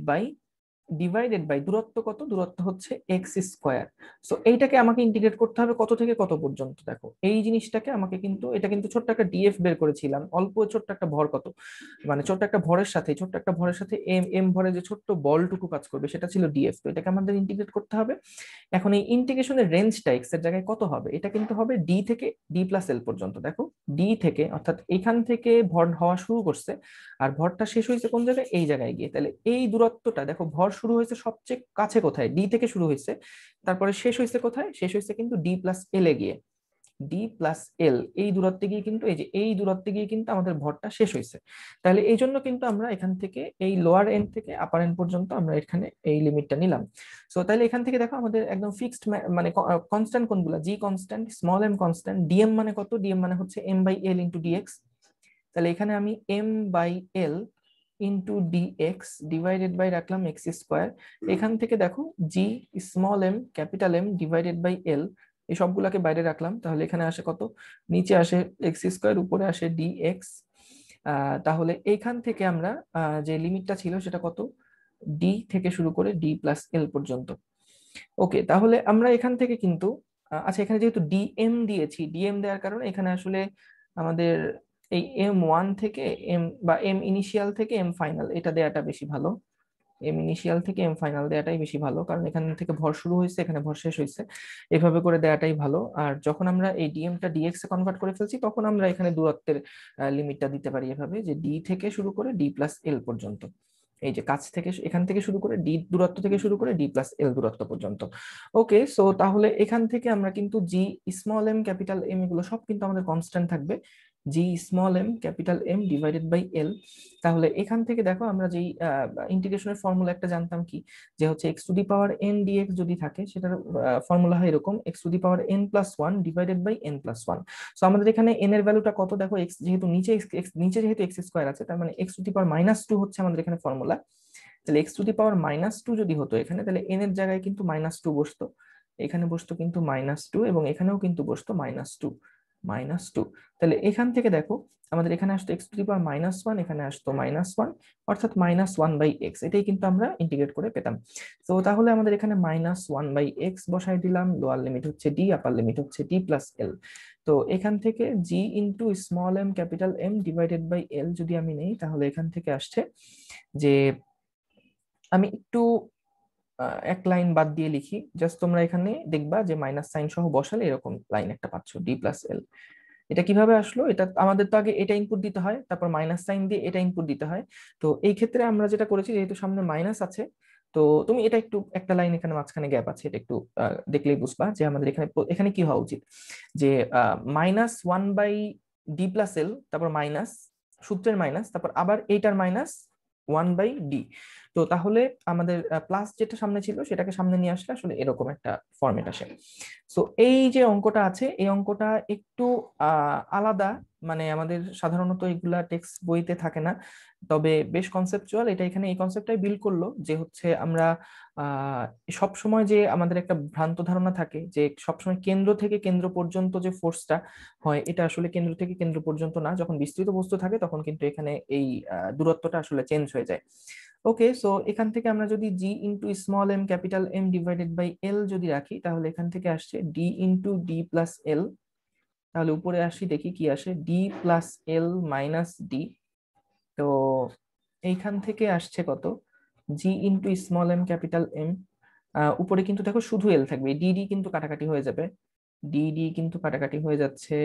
বাই দূরত্ব কত, দূরত্ব হচ্ছে এক্স স্কোয়ার। সো এইটাকে আমাকে ইন্টিগ্রেট করতে হবে কত থেকে কত পর্যন্ত, দেখো এই জিনিসটাকে আমাকে কিন্তু, এটা কিন্তু ছোট্ট একটা ডিএফ বের করেছিলাম, অল্প ছোট্ট একটা ভর কত, মানে ছোট্ট একটা ভরের সাথে এম এম ভরে যে ছোট্ট বলটুকু কাজ করবে সেটা ছিল ডিএফ। তো এটাকে আমাদের ইন্টিগ্রেট করতে হবে। এখন এই ইন্টিগ্রেশনের রেঞ্জটা এক্স এর জায়গায় কত হবে, এটা কিন্তু হবে ডি থেকে ডি প্লাস এল পর্যন্ত। দেখো ডি থেকে, অর্থাৎ এখান থেকে ভর হওয়া শুরু করছে আর ভরটা শেষ হয়েছে কোন জায়গায়, এই জায়গায় গিয়ে। তাহলে এই দূরত্বটা দেখো, ভর শুরু হয়েছে সবচেয়ে কাছে কোথায়, ডি থেকে শুরু হয়েছে, তারপরে শেষ হয়েছে কোথায়, শেষ হয়েছে কিন্তু ডি প্লাস এল এ গিয়ে। ডি প্লাস এল এই দূরত্বে গিয়ে কিন্তু, এই যে এই দূরত্বে গিয়ে কিন্তু আমাদের ভরটা শেষ হয়েছে। তাহলে এই জন্য কিন্তু আমরা এখান থেকে এই লোয়ার এন্ড থেকে আপার এন্ড পর্যন্ত আমরা এখানে এই লিমিটটা নিলাম। সো তাহলে এখান থেকে দেখো আমাদের একদম ফিক্সড মানে কনস্ট্যান্ট কোনগুলা, G constant, small M constant, DM মানে কত, ডিএম মানে হচ্ছে M/L ইন্টু ডিএক্স। তাহলে এখানে আমি M/L into DX divided by রাখলাম এক্স স্কোয়ার। এখান থেকে দেখো G small M capital M divided by L, এই সবগুলাকে বাইরে রাখলাম, তাহলে এখানে আসে কত, নিচে আসে এক্স স্কোয়ার, উপরে আসে ডিএক্স। তাহলে এইখান থেকে আমরা যে লিমিটটা ছিল সেটা কত, ডি থেকে শুরু করে ডি প্লাস এল পর্যন্ত। ওকে, তাহলে আমরা এখান থেকে কিন্তু আচ্ছা এখানে যেহেতু ডিএম দিয়েছি, ডিএম দেওয়ার কারণে এখানে আসলে আমাদের এই M1 থেকে এম বা এম ইনিশিয়াল থেকে এম ফাইনাল এটা দেওয়াটা বেশি ভালো। এম ইনিশিয়াল থেকে এম ফাইনাল দেওয়াটাই বেশি ভালো, কারণ এখান থেকে ভর শুরু হয়েছে এখানে ভর শেষ হয়েছে, এভাবে করে দেওয়াটাই ভালো। আর যখন আমরা এই ডিএমটা ডিএক্স এ কনভার্ট করে ফেলছি তখন আমরা এখানে দূরত্বের লিমিটটা দিতে পারি এভাবে যে ডি থেকে শুরু করে ডি প্লাস এল পর্যন্ত। এই যে কাছ থেকে এখান থেকে শুরু করে ডি দূরত্ব থেকে শুরু করে ডি প্লাস এল দূরত্ব পর্যন্ত। ওকে, সো তাহলে এখান থেকে আমরা কিন্তু G small M capital M এগুলো সব কিন্তু আমাদের কনস্ট্যান্ট থাকবে, G small M capital M divided by L. তাহলে এখান থেকে দেখো আমরা যেই ইন্টিগ্রেশনের ফর্মুলা একটা জানতাম কি, যে হচ্ছে X to the power N DX যদি থাকে সেটার ফর্মুলা হয় এরকম, X to the power N plus one divided by N plus one. So আমাদের এখানে এন এর ভ্যালুটা কত, দেখো এক্স যেহেতু নিচে যেহেতু এক্স স্কোয়ার আছে, তার মানে X to the power minus two হচ্ছে আমাদের এখানে ফর্মুলা। তাহলে X to the power minus two যদি হতো এখানে, তাহলে এন এর জায়গায় কিন্তু মাইনাস টু বসতো, এখানে বসতো কিন্তু মাইনাস টু, এবং এখানেও কিন্তু বসতো মাইনাস টু। তাহলে এখান থেকে দেখো আমাদের এখানে আসতো x to the power minus one, এখানে আসতো মাইনাস ওয়ান, অর্থাৎ -1/x, এটাই কিন্তু আমরা ইন্টিগ্রেট করে পেতাম। তো তাহলে আমাদের এখানে -1/x বসাই দিলাম, লোয়ার লিমিট হচ্ছে ডি, আপার লিমিট হচ্ছে ডি প্লাস এল। তো এখান থেকে G into small M capital M divided by L যদি আমি নেই, তাহলে এখান থেকে আসছে যে, আমি একটু এক লাইন বাদ দিয়ে লিখি, জাস্ট তোমরা এখানে দেখবা যে মাইনাস সাইন সহ বসালে এরকম লাইন একটা পাচ্ছ, ডি প্লাস এল। এটা কিভাবে আসলো? এটা আমাদের তো আগে এটা ইনপুট দিতে হয়, তারপর মাইনাস সাইন দিয়ে এটা ইনপুট দিতে হয়। তো এই ক্ষেত্রে আমরা যেটা করেছি, যেহেতু সামনে মাইনাস আছে, তো তুমি এটা একটু একটা লাইন এখানে মাঝখানে গ্যাপ আছে, এটা একটু দেখলেই বুঝবা যে আমাদের এখানে এখানে কি হওয়া উচিত, যে -1/d+l, তারপর মাইনাস, সূত্রের মাইনাস, তারপর আবার এইটার -1/d। তো তাহলে আমাদের প্লাস যেটা সামনে ছিল সেটাকে সামনে নিয়ে আসলে আসলে এরকম একটা ফরম্যাট আসে। সো এই যে অঙ্কটা আছে, এই অঙ্কটা একটু আলাদা, মানে আমাদের সাধারণত এগুলা টেক্সট বইতে থাকে না, তবে বেশ কনসেপচুয়াল। এটা এখানে এই কনসেপ্টটাই বিল্ড করলো যে হচ্ছে আমরা সব সময় যে আমাদের একটা ভ্রান্ত ধারণা থাকে যে সবসময় কেন্দ্র থেকে কেন্দ্র পর্যন্ত যে ফোর্সটা হয়, এটা আসলে কেন্দ্র থেকে কেন্দ্র পর্যন্ত না। যখন বিস্তৃত বস্তু থাকে তখন কিন্তু এখানে এই দূরত্বটা আসলে চেঞ্জ হয়ে যায়। ওকে, সো এখান থেকে আমরা যদি G into small M capital M divided by L যদি রাখি, তাহলে এখান থেকে আসছে D into D plus L. তাহলে উপরে আসি, দেখি কি আসে, D plus L minus D. তো এইখান থেকে আসছে কত, G into small M capital M. উপরে কিন্তু দেখো শুধু এল থাকবে, ডিডি কিন্তু কাটাকাটি হয়ে যাবে, ডিডি কিন্তু কাটাকাটি হয়ে যাচ্ছে,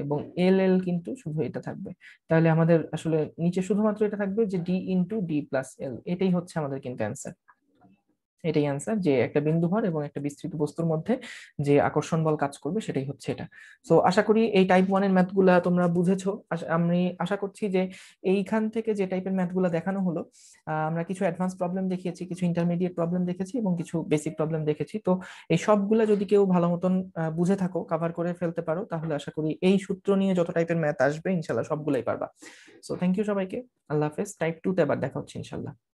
এবং এল এল কিন্তু শুধু এটা থাকবে। তাহলে আমাদের আসলে নিচে শুধুমাত্র এটা থাকবে যে ডি ইন্টু ডি প্লাস এল। এটাই হচ্ছে আমাদের কিন্তু অ্যান্সার। এটাই অ্যান্সার, যে একটা বিন্দুভর এবং একটা বিস্তৃত বস্তুর মধ্যে যে আকর্ষণ বল কাজ করবে সেটাই হচ্ছে এটা। সো আশা করি এই টাইপ 1 এর ম্যাথগুলা তোমরা বুঝেছো। আমি আশা করছি যে এইখান থেকে যে টাইপের ম্যাথগুলা দেখানো হলো, আমরা কিছু অ্যাডভান্স প্রবলেম দেখিয়েছি, কিছু ইন্টারমিডিয়েট প্রবলেম দেখেছি, এবং কিছু বেসিক প্রবলেম দেখেছি। তো এই সবগুলা যদি কেউ ভালো মতন বুঝে থাকো, কভার করে ফেলতে পারো, তাহলে আশা করি এই সূত্র নিয়ে যত টাইপের ম্যাথ আসবে ইনশাল্লাহ সবগুলাই পারবা। সো থ্যাংক ইউ সবাইকে। আল্লাহ হাফেজ। টাইপ 2 তে আবার দেখা হচ্ছে ইনশাল্লাহ।